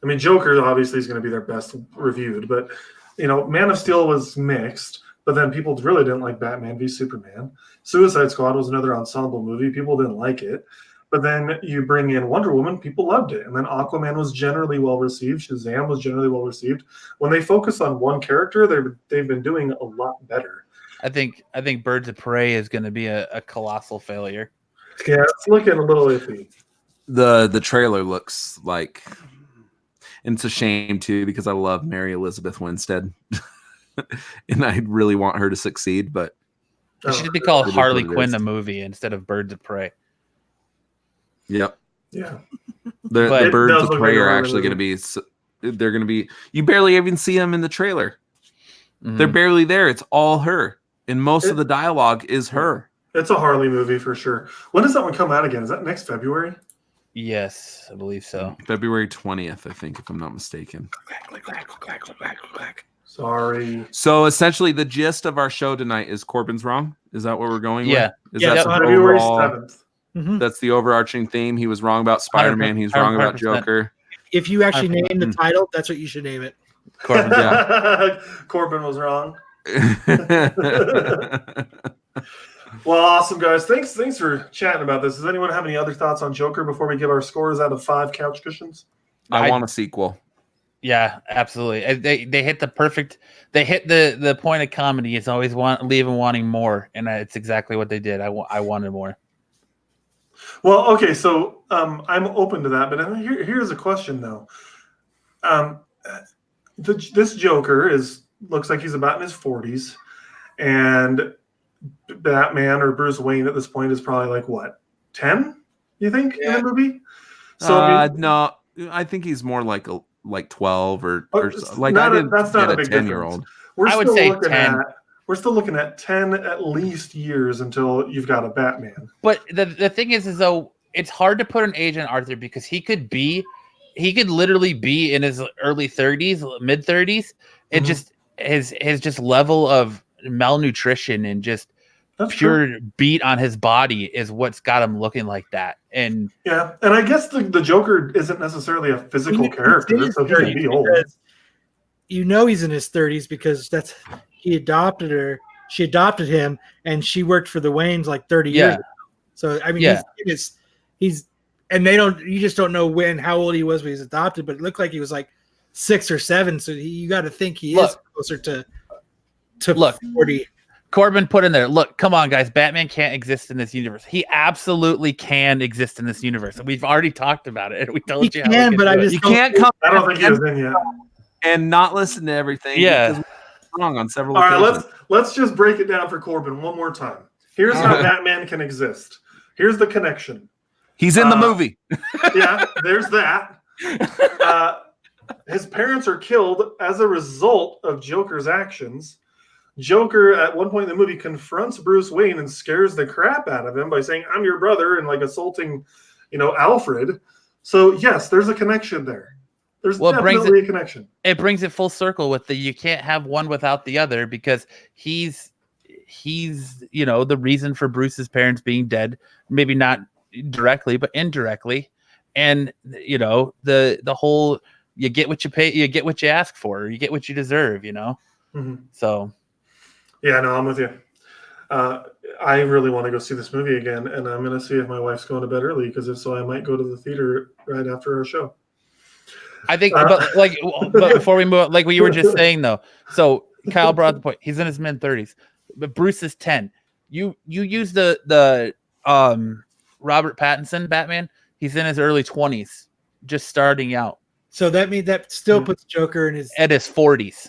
I mean, Joker obviously is going to be their best reviewed, but Man of Steel was mixed. But then people really didn't like Batman v Superman. Suicide Squad was another ensemble movie. People didn't like it. But then you bring in Wonder Woman, people loved it. And then Aquaman was generally well received. Shazam was generally well received. When they focus on one character, they've been doing a lot better.
I think Birds of Prey is going to be a colossal failure.
Yeah, it's looking a little iffy.
The trailer looks like, and it's a shame too because I love Mary Elizabeth Winstead. And I really want her to succeed, but
it should be called Harley Quinn the movie instead of Birds of Prey.
Yep.
Yeah.
The Birds of Prey are actually going to be. They're going to be. You barely even see them in the trailer. Mm-hmm. They're barely there. It's all her, and most of the dialogue is her.
It's a Harley movie for sure. When does that one come out again? Is that next February?
Yes, I believe so.
February 20th, I think, if I'm not mistaken.
Sorry.
So essentially, the gist of our show tonight is Corbin's wrong. Is that what we're going with?
Is that February 7th?
Mm-hmm.
That's the overarching theme. He was wrong about Spider-Man. He's wrong about Joker.
If you actually name the title, that's what you should name it.
Corbin,
yeah. Corbin was wrong. Well, awesome, guys. Thanks for chatting about this. Does anyone have any other thoughts on Joker before we give our scores out of 5 couch cushions?
I want a sequel.
Yeah, absolutely. They hit the perfect. They hit the point of comedy. It's always leaving wanting more, and it's exactly what they did. I wanted more.
Well, okay, so I'm open to that, but here's a question though. This Joker looks like he's about in his 40s, and Batman or Bruce Wayne at this point is probably like what, 10? You think in the movie? So
no, I think he's more like 12 or like
that's not a big
10-year-old.
I
would say 10.
We're still looking at 10 at least years until you've got a Batman.
But the thing is though, it's hard to put an age on Arthur because he could literally be in his early 30s, mid 30s, and just his just level of malnutrition and just pure beat on his body is what's got him looking like that. And
yeah, and I guess the Joker isn't necessarily a physical character, so he can be old.
He's in his 30s because he adopted her. She adopted him, and she worked for the Waynes like 30 years ago. So I mean, he's and you just don't know how old he was when he was adopted, but it looked like he was like 6 or 7. So you got to think he is closer to 40.
Corbin put in there, look, come on, guys. Batman can't exist in this universe. He absolutely can exist in this universe. We've already talked about it. We told you.
Can, but
you can't come.
I don't think he was in yet.
And not listen to everything.
Yeah.
Because we're wrong on several
All
occasions.
right, let's just break it down for Corbin one more time. Here's how Batman can exist. Here's the connection.
He's in the movie.
Yeah, there's that. His parents are killed as a result of Joker's actions. Joker, at one point in the movie, confronts Bruce Wayne and scares the crap out of him by saying, "I'm your brother," and like assaulting, Alfred. So yes, there's a connection there. There's definitely a connection.
It brings it full circle with you can't have one without the other because he's the reason for Bruce's parents being dead, maybe not directly, but indirectly. And the whole you get what you pay, you get what you ask for, you get what you deserve, So
yeah, no, I'm with you. I really want to go see this movie again, and I'm going to see if my wife's going to bed early, because if so, I might go to the theater right after our show.
I think, but before we move, like what you were just saying though. So Kyle brought up the point. He's in his mid 30s, but Bruce is 10. You use the Robert Pattinson Batman. He's in his early 20s, just starting out.
So that means that still puts Joker in his
40s.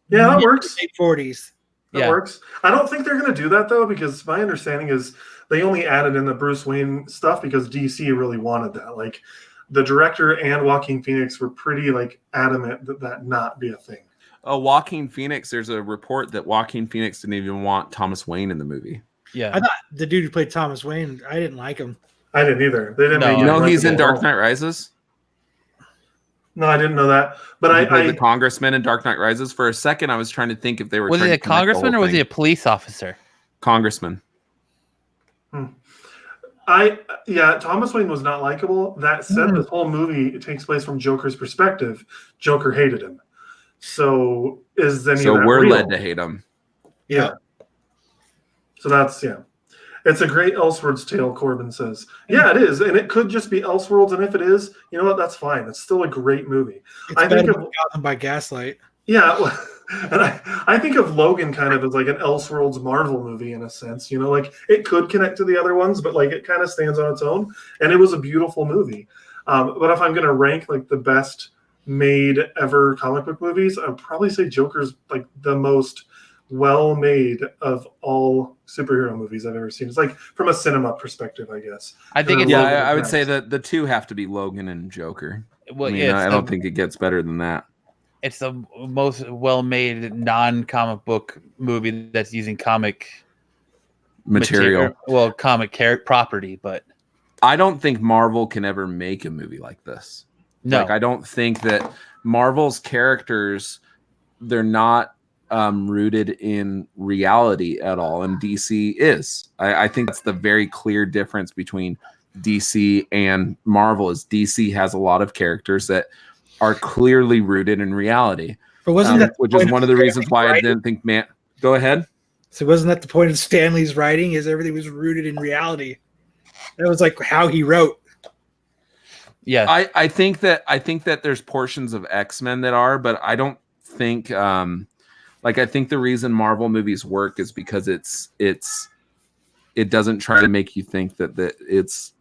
Yeah, that works.
40s.
That works. I don't think they're going to do that though, because my understanding is they only added in the Bruce Wayne stuff because DC really wanted that. Like, the director and Joaquin Phoenix were pretty adamant that not be a thing.
Joaquin Phoenix, there's a report that Joaquin Phoenix didn't even want Thomas Wayne in the movie.
Yeah.
I thought the dude who played Thomas Wayne, I didn't like him.
I didn't either. They didn't make him
No, he's in Dark Knight Rises.
No, I didn't know that. But
he played the congressman in Dark Knight Rises. For a second, I was trying to think if they were.
Was he a congressman or was he a police officer?
Congressman.
Thomas Wayne was not likable. That said, this whole movie, it takes place from Joker's perspective. Joker hated him. So is any of that
we're
real?
led to hate him.
Yeah. So that's It's a great Elseworlds tale, Corbin says. Yeah, it is, and it could just be Elseworlds, and if it is, you know what? That's fine. It's still a great movie.
I think of Gotham by Gaslight.
Yeah, and I think of Logan kind of as like an Elseworlds Marvel movie in a sense. You know, like it could connect to the other ones, but like it kind of stands on its own, and it was a beautiful movie. But if I'm gonna rank like the best made ever comic book movies, I'd probably say Joker's like the most well made of all superhero movies I've ever seen. It's like from a cinema perspective, I guess.
I think
I would say that the two have to be Logan and Joker.
Well,
I don't think it gets better than that.
It's the most well-made non-comic book movie that's using comic
material.
Comic property, but
I don't think Marvel can ever make a movie like this.
No,
like I don't think that Marvel's characters, they're not rooted in reality at all, and DC is. I think that's the very clear difference between DC and Marvel. Is DC has a lot of characters that are clearly rooted in reality,
but wasn't that
which is one of the reasons why I didn't think go ahead.
So wasn't that the point of Stanley's writing? Is everything was rooted in reality? That was like how he wrote.
Yeah,
I think that there's portions of X-Men that are, but I don't think I think the reason Marvel movies work is because it doesn't try to make you think that it's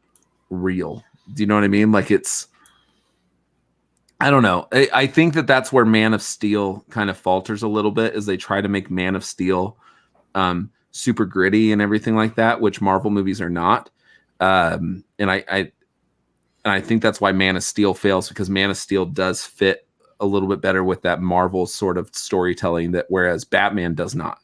real. Do you know what I mean? Like I don't know. I think that's where Man of Steel kind of falters a little bit, is they try to make Man of Steel super gritty and everything like that, which Marvel movies are not. And I think that's why Man of Steel fails, because Man of Steel does fit a little bit better with that Marvel sort of storytelling, that whereas Batman does not.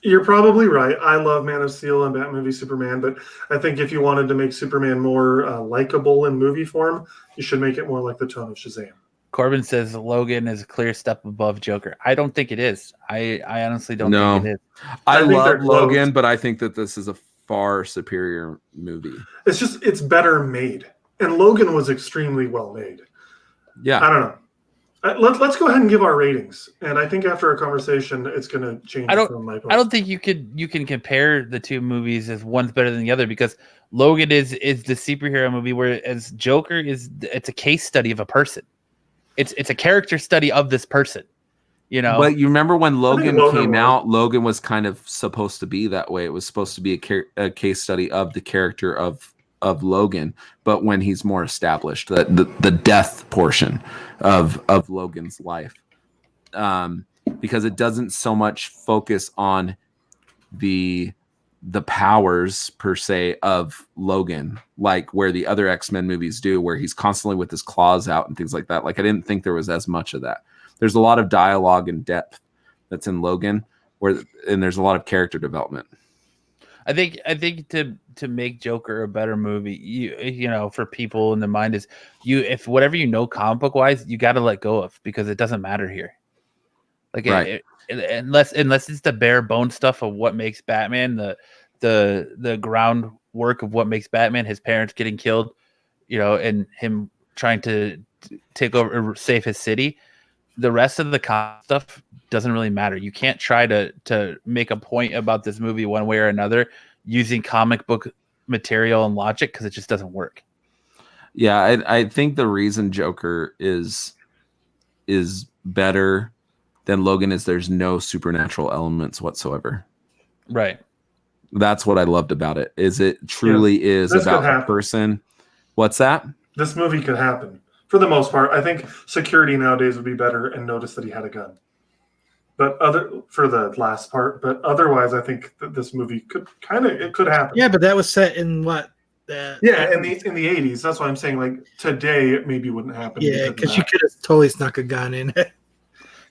You're probably right. I love Man of Steel and Batman v Superman, but I think if you wanted to make Superman more likable in movie form, you should make it more like the tone of Shazam.
Corbin says Logan is a clear step above Joker. I don't think it is. I honestly don't think it is.
I love Logan, but I think that this is a far superior movie.
It's better made. And Logan was extremely well made.
Yeah.
I don't know. Let's go ahead and give our ratings, and I think after our conversation, it's going to change.
I don't think you can compare the two movies as one's better than the other, because Logan is the superhero movie, whereas Joker it's a case study of a person. It's a character study of this person, you know.
But you remember when Logan came out, Logan was kind of supposed to be that way. It was supposed to be a case study of the character of Logan, but when he's more established, the death portion of Logan's life, because it doesn't so much focus on the powers per se of Logan, like where the other X-Men movies do, where he's constantly with his claws out and things like that. Like I didn't think there was as much of that. There's a lot of dialogue and depth that's in Logan, and there's a lot of character development.
I think to make Joker a better movie, you know, for people in the mind is if whatever comic book wise, you got to let go of, because it doesn't matter here. Like
right.
Unless it's the bare bone stuff of what makes Batman, the groundwork of what makes Batman, his parents getting killed, you know, and him trying to take over or save his city. The rest of the stuff doesn't really matter. You can't try to make a point about this movie one way or another using comic book material and logic, because it just doesn't work.
Yeah, I think the reason Joker is better than Logan is there's no supernatural elements whatsoever.
Right.
That's what I loved about it. Is it truly is about a person. What's that?
This movie could happen. For the most part, I think security nowadays would be better and notice that he had a gun. But for the last part, but otherwise, I think that this movie could happen.
Yeah, but that was set in what?
In the 80s. That's why I'm saying, like, today it maybe wouldn't happen.
Yeah, because you could have totally snuck a gun in.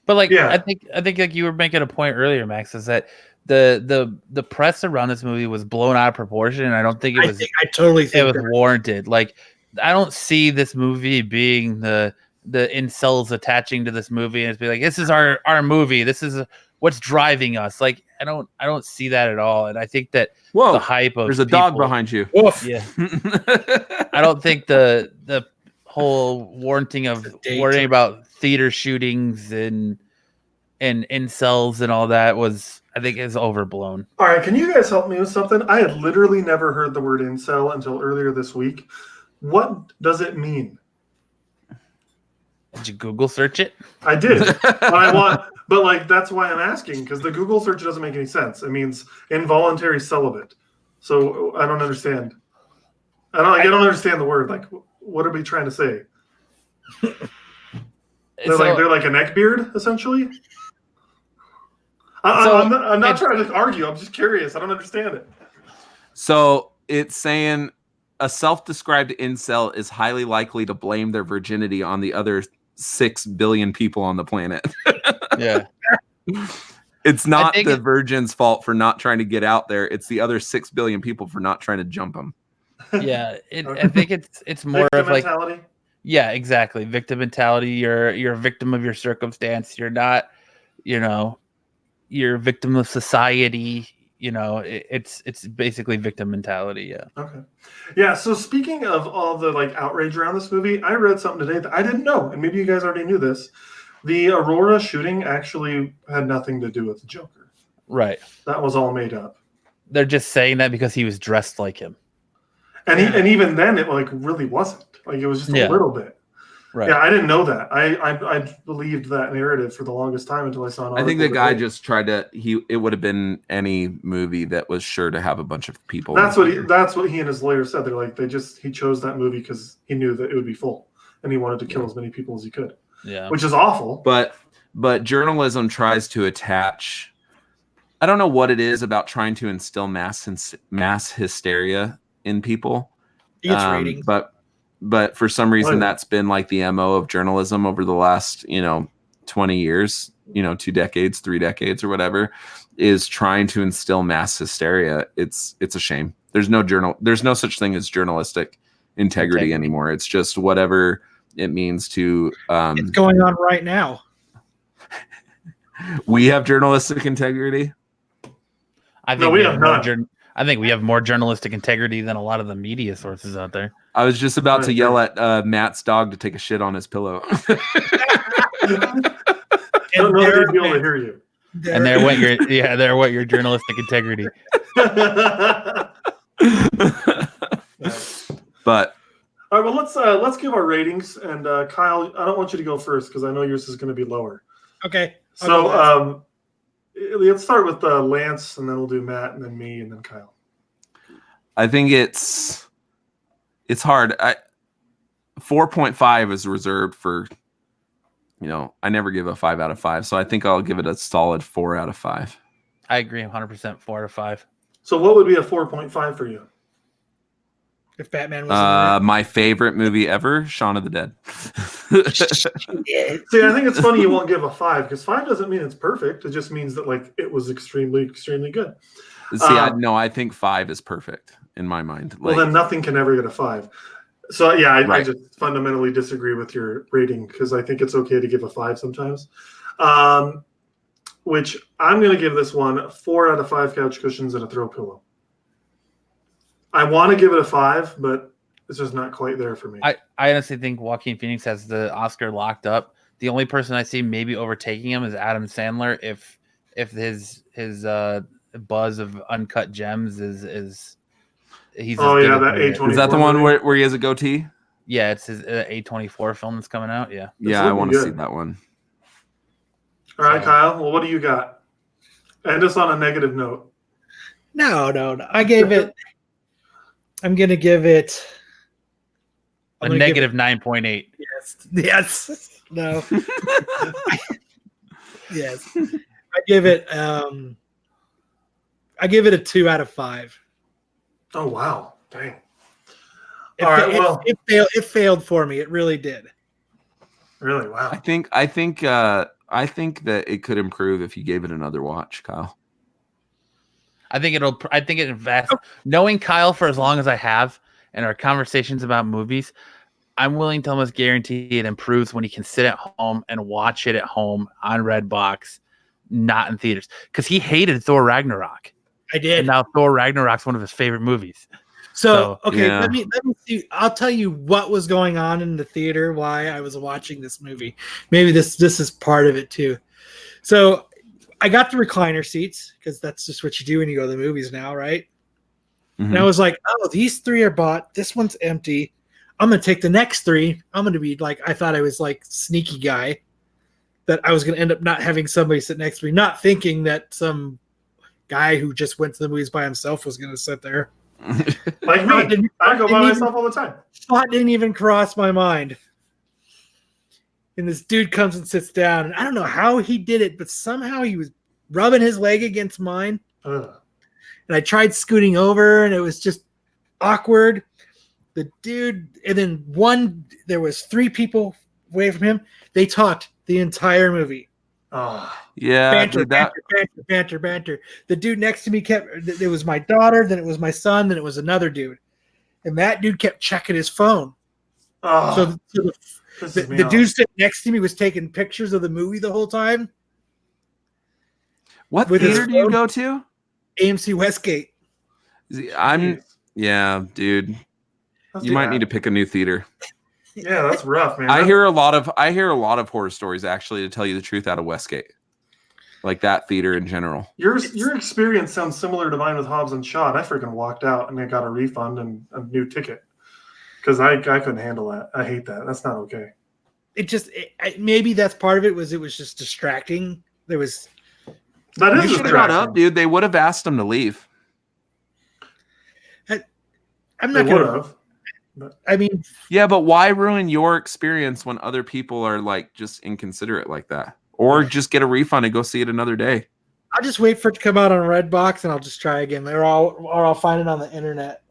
But like, yeah. I think like you were making a point earlier, Max, is that the press around this movie was blown out of proportion, and I don't think it was.
I totally think
it was warranted. Like, I don't see this movie being the incels attaching to this movie and it's be like, this is our movie. This is what's driving us. Like, don't see that at all. And I think that
Whoa,
the hype of
there's a dog behind you.
Woof.
Yeah, I don't think the whole warranting of worrying about theater shootings and incels and all that I think is overblown.
All right, can you guys help me with something? I had literally never heard the word incel until earlier this week. What does it mean?
Did you Google search it?
I did, but that's why I'm asking, because the Google search doesn't make any sense. It means involuntary celibate. So I don't understand. I don't understand the word. Like, what are we trying to say? They're like a neckbeard, essentially. I'm not trying to argue. I'm just curious. I don't understand it.
So it's saying a self-described incel is highly likely to blame their virginity on the other 6 billion people on the planet.
Yeah.
It's not the virgin's fault for not trying to get out there. It's the other 6 billion people for not trying to jump them.
Yeah. I think it's more
Victim
of like
mentality?
Yeah, exactly. Victim mentality. You're a victim of your circumstance. You're not, you're a victim of society. It's basically victim mentality. Yeah.
Okay. Yeah. So speaking of all the outrage around this movie, I read something today that I didn't know, and maybe you guys already knew this. The Aurora shooting actually had nothing to do with the Joker.
Right.
That was all made up.
They're just saying that because he was dressed like him.
And even then, it really wasn't. It was just a little bit.
Right.
Yeah, I didn't know that. I believed that narrative for the longest time until I saw an article.
I think the guy just tried to. It would have been any movie that was sure to have a bunch of people.
That's what he and his lawyer said. They're like he chose that movie because he knew that it would be full, and he wanted to kill as many people as he could.
Yeah,
which is awful.
But journalism tries to attach. I don't know what it is about trying to instill mass hysteria in people.
It's ratings.
But for some reason, that's been the MO of journalism over the last, 20 years, 2 decades, 3 decades or whatever, is trying to instill mass hysteria. It's a shame. There's no such thing as journalistic integrity anymore. It's just whatever it means to.
It's going on right now.
We have journalistic integrity.
I think we have none. I think we have more journalistic integrity than a lot of the media sources out there.
I was just about to yell at Matt's dog to take a shit on his pillow.
I don't know if they'd be able to hear you.
And there went your journalistic integrity.
But
all right, well let's give our ratings, and Kyle, I don't want you to go first because I know yours is going to be lower.
Okay.
So let's start with Lance, and then we'll do Matt, and then me, and then Kyle.
I think it's hard. 4.5 is reserved for, I never give a 5 out of 5. So I think I'll give it a solid 4 out of 5.
I agree 100%, 4 out of 5.
So what would be a 4.5 for you?
If Batman was
my favorite movie ever, Shaun of the Dead.
See, I think it's funny you won't give a 5 because 5 doesn't mean it's perfect. It just means that it was extremely, extremely good.
See, I think 5 is perfect in my mind.
Well, then nothing can ever get a 5. So yeah, I just fundamentally disagree with your rating because I think it's okay to give a 5 sometimes. Which I'm going to give this one 4 out of 5 couch cushions and a throw pillow. I want to give it a 5, but it's just not quite there for me.
I honestly think Joaquin Phoenix has the Oscar locked up. The only person I see maybe overtaking him is Adam Sandler if his buzz of uncut gems is he's
that A24.
Is that the one where he has a goatee?
Yeah, it's his A24 film that's coming out. Yeah.
Yeah, I want to see that one.
All right, Kyle. Well, what do you got? End us on a negative note.
No. I gave it. I'm gonna give it
a negative 9.8.
Yes. No. Yes. I give it a 2 out of 5.
Oh wow! Dang.
It failed for me. It really did.
Really? Wow.
I think that it could improve if you gave it another watch, Kyle.
I think it invests. Knowing Kyle for as long as I have and our conversations about movies, I'm willing to almost guarantee it improves when he can sit at home and watch it at home on Redbox, not in theaters because he hated Thor Ragnarok.
I did.
And now Thor Ragnarok's one of his favorite movies.
So okay,
yeah.
let me see. I'll tell you what was going on in the theater why I was watching this movie. Maybe this is part of it too. So I got the recliner seats because that's just what you do when you go to the movies now, right?
Mhm.
And I was like, oh, these 3 are bought. This one's empty. I'm going to take the next 3. I'm going to be like, I thought I was like sneaky guy that I was going to end up not having somebody sit next to me, not thinking that some guy who just went to the movies by himself was going to sit there.
Like me. I go by myself all the time.
Thought didn't even cross my mind. And this dude comes and sits down, and I don't know how he did it, but somehow he was rubbing his leg against mine.
Ugh.
And I tried scooting over, and it was just awkward. The dude, and then there was 3 people away from him. They talked the entire movie.
Oh.
Yeah,
Banter,
dude,
banter. The dude next to me it was my daughter, then it was my son, then it was another dude. And that dude kept checking his phone.
Oh.
So the dude sitting next to me was taking pictures of the movie the whole time.
what
with his
theater do you
phone.
go to?
AMC Westgate.
Yeah, dude.
That's
You might
bad.
need to pick a new theater.
Yeah, that's rough, man.
I hear a lot of horror stories, actually, to tell you the truth, out of Westgate. Like that theater in general.
Your experience sounds similar to mine with Hobbs and Shaw. I freaking walked out and I got a refund and a new ticket because I couldn't handle that. I hate that. That's not okay.
Maybe that's part of it. Was just distracting.
That is
You should have
distracting.
got up, dude. They would have asked him to leave.
I'm
They
not
would
gonna.
have.
I mean,
Yeah, but why ruin your experience when other people are like just inconsiderate like that? Or just get a refund and go see it another day.
I'll just wait for it to come out on Redbox and I'll just try again. Or I'll find it on the internet.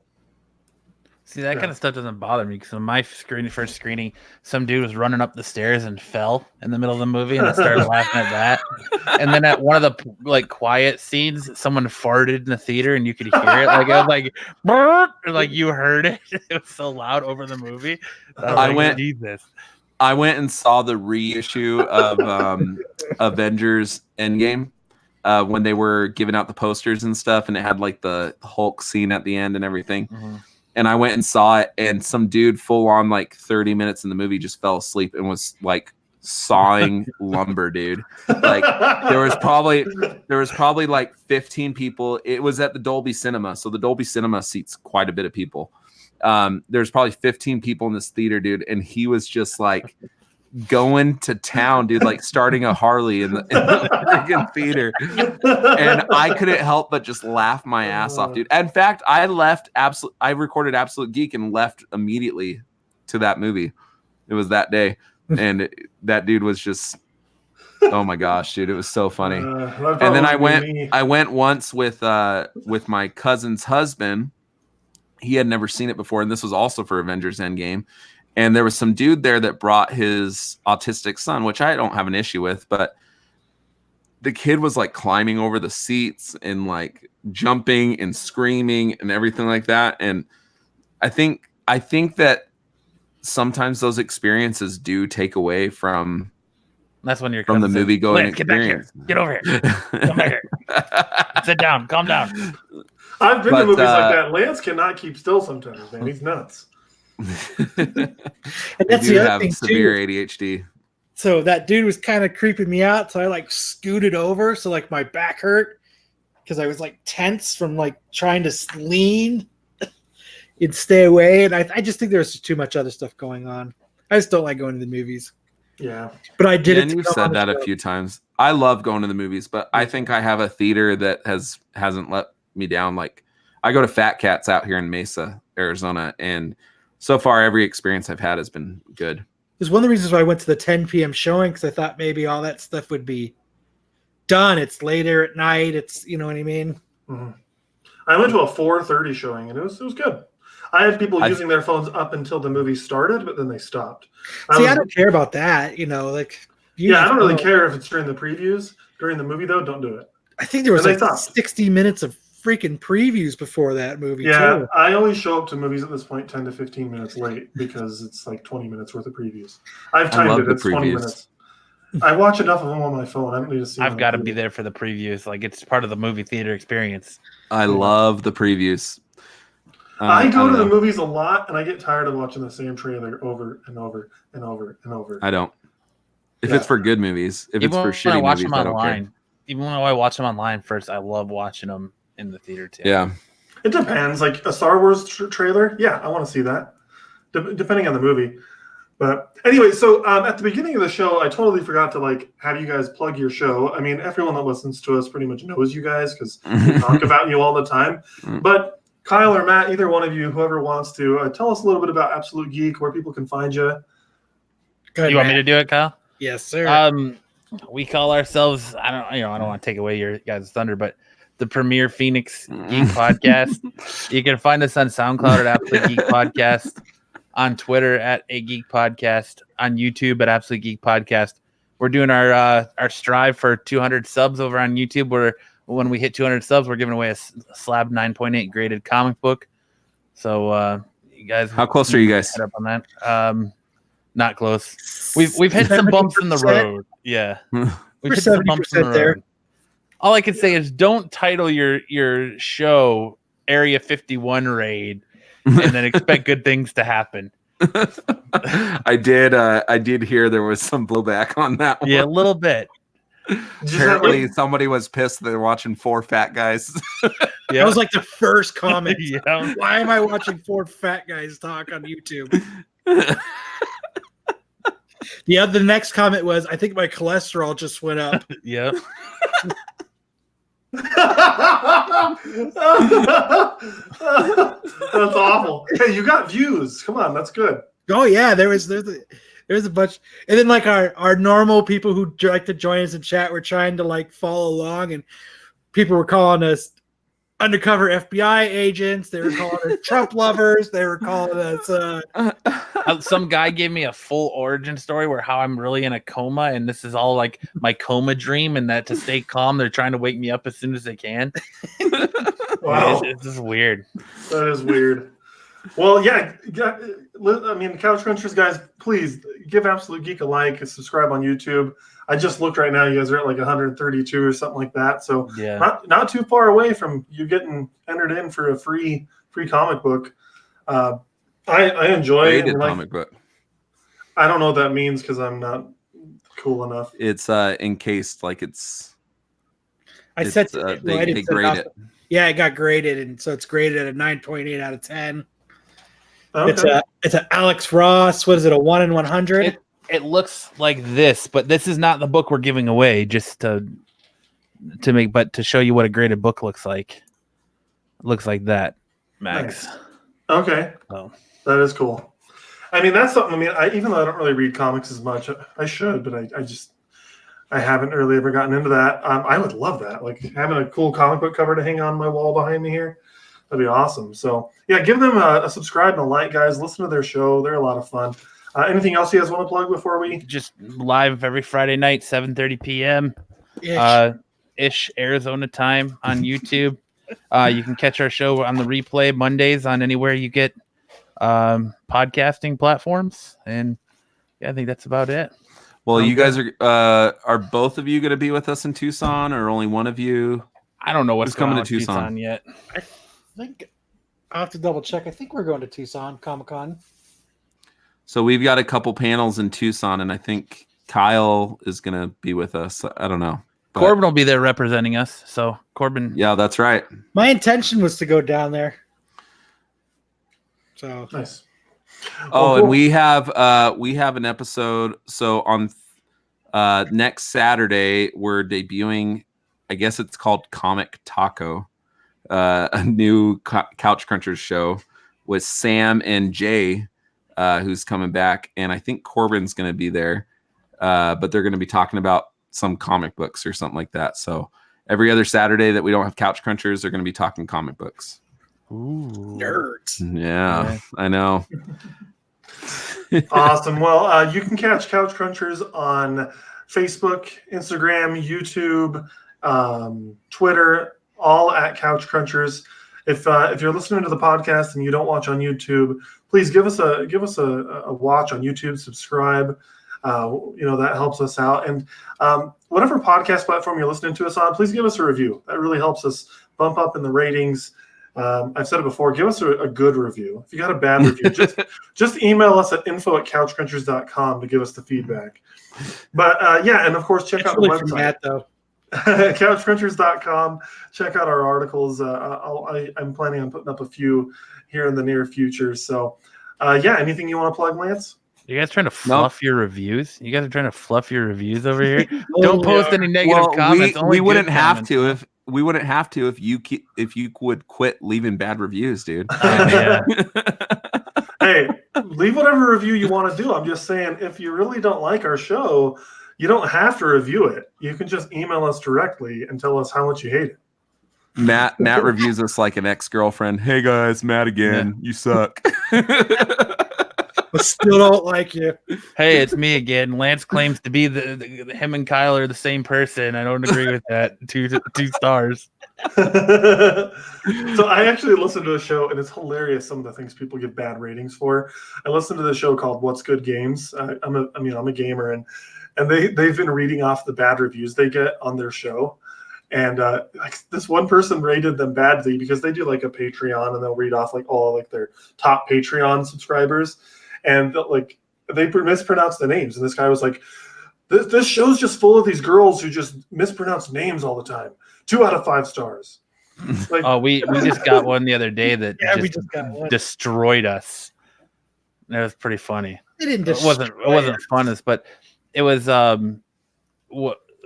See, that kind of stuff doesn't bother me because on my first screening, some dude was running up the stairs and fell in the middle of the movie, and I started laughing at that. And then at one of the quiet scenes, someone farted in the theater, and you could hear it. Like it was like, "Brrr," or like you heard it. It was so loud over the movie. Jesus.
I went and saw the reissue of Avengers Endgame when they were giving out the posters and stuff, and it had like the Hulk scene at the end and everything.
Mm-hmm.
And I went and saw it, and some dude full on like 30 minutes in the movie just fell asleep and was like sawing lumber, dude. Like there was probably like 15 people. It was at the Dolby Cinema, so the Dolby Cinema seats quite a bit of people. There's probably 15 people in this theater, dude, and he was just like going to town, dude, like starting a Harley in the freaking theater. And I couldn't help but just laugh my ass off, dude. In fact, I recorded Absolute Geek and left immediately to that movie. It was that day. And that dude was just, oh my gosh, dude, it was so funny. And then I went once with my cousin's husband. He had never seen it before, and this was also for Avengers Endgame. And there was some dude there that brought his autistic son, which I don't have an issue with, but the kid was like climbing over the seats and like jumping and screaming and everything like that. And I think that sometimes those experiences do take away from
That's when you're
from the movie going
experience. Get over here. Come back here. Sit down. Calm down.
I've been to movies like that. Lance cannot keep still sometimes, man. He's nuts.
And that's the other thing
severe
too.
ADHD.
So that dude was kind of creeping me out. So I like scooted over. So like my back hurt because I was like tense from like trying to lean and stay away. And I just think there's too much other stuff going on. I just don't like going to the movies.
Yeah.
But I did it.
And you've said that a few times. I love going to the movies, but I think I have a theater that hasn't let me down. Like I go to Fat Cats out here in Mesa, Arizona, and so far every experience I've had has been good.
It was one of the reasons why I went to the 10 p.m. showing because I thought maybe all that stuff would be done. It's later at night. It's, you know what I mean?
Mm-hmm. I went to a 4:30 showing, and it was good. I had people using their phones up until the movie started, but then they stopped.
I don't care about that. You know, like
I don't really care if it's during the previews. During the movie, though, don't do it.
I think there was like 60 minutes of freaking previews before that movie.
Yeah,
too.
I only show up to movies at this point 10 to 15 minutes late because it's like 20 minutes worth of previews. I've timed it. It's 20 minutes. I watch enough of them on my phone. I don't need to see.
I've got to be there for the previews. Like it's part of the movie theater experience.
I love the previews.
I go to the movies a lot, and I get tired of watching the same trailer over and over and over and over.
I don't. If it's for good movies, if it's for shitty movies, I don't care.
Even when I watch them online first, I love watching them in the theater too.
Yeah.
It depends. Like a Star Wars trailer, yeah, I want to see that, depending on the movie. But anyway, so at the beginning of the show, I totally forgot to have you guys plug your show. I mean, everyone that listens to us pretty much knows you guys because we talk about you all the time. But Kyle or Matt, either one of you, whoever wants to, tell us a little bit about Absolute Geek, where people can find you.
Go ahead,
you want me to do it, Kyle?
Yes, sir.
We call ourselves, I don't want to take away your guys' thunder, but the premier Phoenix Geek Podcast. You can find us on SoundCloud at Absolute Geek Podcast, on Twitter at A Geek Podcast, on YouTube at Absolute Geek Podcast. We're doing our strive for 200 subs over on YouTube, where when we hit 200 subs, we're giving away a slab 9.8 graded comic book. So you guys,
how close are you guys?
Up on that? Not close. We've hit some bumps in the road. Yeah, we've hit some bumps in the road. There. All I can say is don't title your show Area 51 Raid and then expect good things to happen.
I did hear there was some blowback on that one.
Yeah, a little bit.
Apparently somebody was pissed they're watching 4 fat guys.
Yeah. That was like the first comment.
Yeah.
Why am I watching 4 fat guys talk on YouTube? The next comment was, I think my cholesterol just went up.
Yep.
That's awful. Hey, you got views. Come on, that's good.
Oh yeah, there's a bunch, and then our normal people who like to join us in chat were trying to follow along, and people were calling us undercover FBI agents. They were calling us Trump lovers. They were calling us.
Some guy gave me a full origin story where how I'm really in a coma, and this is all my coma dream, and that to stay calm, they're trying to wake me up as soon as they can.
Wow,
it's just weird.
That is weird. Well, yeah. I mean, Couch Crunchers, guys, please give Absolute Geek a like and subscribe on YouTube. I just looked right now. You guys are at 132 or something like that. So
yeah,
not too far away from you getting entered in for a free comic book. I enjoy it.
Comic book.
I don't know what that means because I'm not cool enough.
It's encased like it's.
I said
they grade it.
Yeah, it got graded, and so it's graded at a 9.8 out of 10.
Okay.
It's a Alex Ross. What is it? A 1 in 100.
It looks like this, but this is not the book we're giving away. Just to show you what a graded book looks like. It looks like that, Max.
Nice. Okay.
Oh.
That is cool. I mean, that's something. I mean, even though I don't really read comics as much, I should, but I haven't really ever gotten into that. I would love that, having a cool comic book cover to hang on my wall behind me here. That'd be awesome. So yeah, give them a subscribe and a like, guys. Listen to their show; they're a lot of fun. Anything else you guys want to plug before we?
Just live every Friday night, 7:30 p.m. Ish Arizona time on YouTube. You can catch our show on the replay Mondays on anywhere you get podcasting platforms, and yeah, I think that's about it.
Well, you guys are both of you going to be with us in Tucson, or only one of you?
I don't know what's
coming
to
to Tucson
yet. I think I'll have to double check. I think we're going to Tucson Comic-Con.
So we've got a couple panels in Tucson, and I think Kyle is going to be with us. I don't know.
Corbin will be there representing us. So Corbin.
Yeah, that's right.
My intention was to go down there. So
nice.
Oh, and we have an episode. So on next Saturday, we're debuting. I guess it's called Comic Taco, a new Couch Crunchers show with Sam and Jay, who's coming back, and I think Corbin's going to be there. But they're going to be talking about some comic books or something like that. So every other Saturday that we don't have Couch Crunchers, they're going to be talking comic books.
Ooh, nerds.
Yeah, I know.
Awesome. Well, you can catch Couch Crunchers on Facebook, Instagram, YouTube, Twitter, all at Couch Crunchers. If you're listening to the podcast and you don't watch on YouTube, please give us a watch on YouTube. Subscribe. That helps us out. And whatever podcast platform you're listening to us on, please give us a review. That really helps us bump up in the ratings. I've said it before, give us a good review. If you got a bad review, just email us at info@couchcrunchers.com to give us the feedback. But and of course, check out the website.
Matt, though.
couchcrunchers.com. Check out our articles. I'm planning on putting up a few here in the near future. So, anything you want to plug, Lance?
You guys trying to fluff your reviews? You guys are trying to fluff your reviews over here? Don't post any negative comments.
We wouldn't have to if you would quit leaving bad reviews, dude.
Hey, leave whatever review you want to do. I'm just saying, if you really don't like our show, you don't have to review it. You can just email us directly and tell us how much you hate it.
Matt reviews us like an ex-girlfriend. Hey guys, Matt again. You suck.
I still don't like you.
Hey, it's me again. Lance claims to be the him and Kyle are the same person. I don't agree with that. Two stars.
So I actually listened to a show, and it's hilarious some of the things people give bad ratings for. I listened to the show called What's Good Games. I'm a gamer, and they've been reading off the bad reviews they get on their show. And this one person rated them badly because they do like a Patreon, and they'll read off like all like their top Patreon subscribers. And like they mispronounced the names, and this guy was like, "This show's just full of these girls who just mispronounce names all the time. 2 out of 5 stars." Like,
we just got one the other day that
we just got one.
Destroyed us. It was pretty funny.
It didn't.
It wasn't fun, but it was.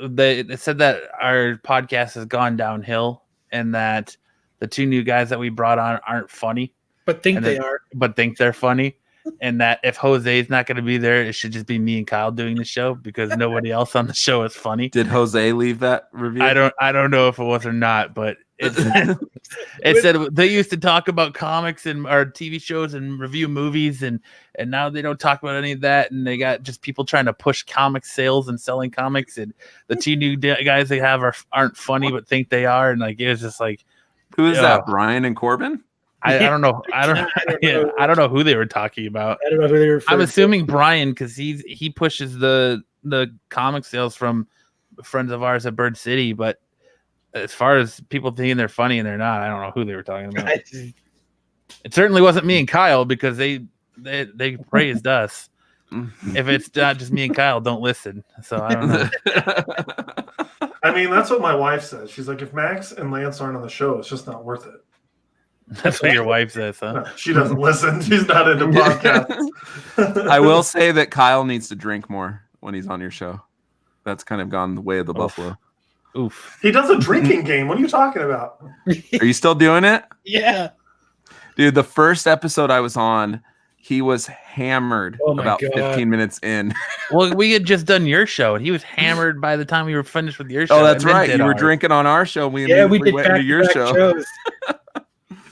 They said that our podcast has gone downhill, and that the 2 new guys that we brought on aren't funny,
but think
they're funny. And that if Jose's not going to be there, it should just be me and Kyle doing the show because nobody else on the show is funny.
Did Jose leave that review?
I don't know if it was or not, but it said they used to talk about comics and our TV shows and review movies, and now they don't talk about any of that, and they got just people trying to push comic sales and selling comics, and the 2 new guys they have aren't funny but think they are, and like it was just like,
who is that? Brian and Corbin?
I don't know. I don't know who they were talking about.
I don't know who they were.
I'm assuming Brian because he pushes the comic sales from friends of ours at Bird City. But as far as people thinking they're funny and they're not, I don't know who they were talking about. It certainly wasn't me and Kyle because they praised us. If it's not just me and Kyle, don't listen. So I don't know.
I mean, that's what my wife says. She's like, if Max and Lance aren't on the show, it's just not worth it.
That's what your wife says, huh?
No, she doesn't listen. She's not into podcasts.
I will say that Kyle needs to drink more when he's on your show. That's kind of gone the way of the buffalo.
Oof.
He does a drinking game. What are you talking about?
Are you still doing it?
Yeah.
Dude, the first episode I was on, he was hammered about 15 minutes in.
Well, we had just done your show, and he was hammered by the time we were finished with your show.
Oh, that's right. You were drinking on our show. We did went into your show.
Shows.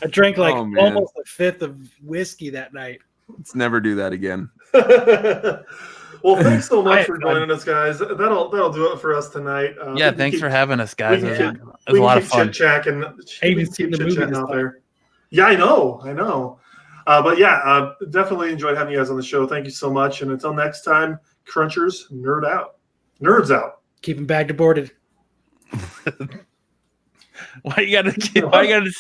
I drank like almost a 5th of whiskey that night.
Let's never do that again.
Well, thanks so much for joining us, guys. That'll do it for us tonight.
Thanks for having us, guys. It was
a
lot of fun.
Chit-chatting out there. Yeah, I know. But definitely enjoyed having you guys on the show. Thank you so much. And until next time, Crunchers, nerds out.
Keep them back to boarded.
Why you gotta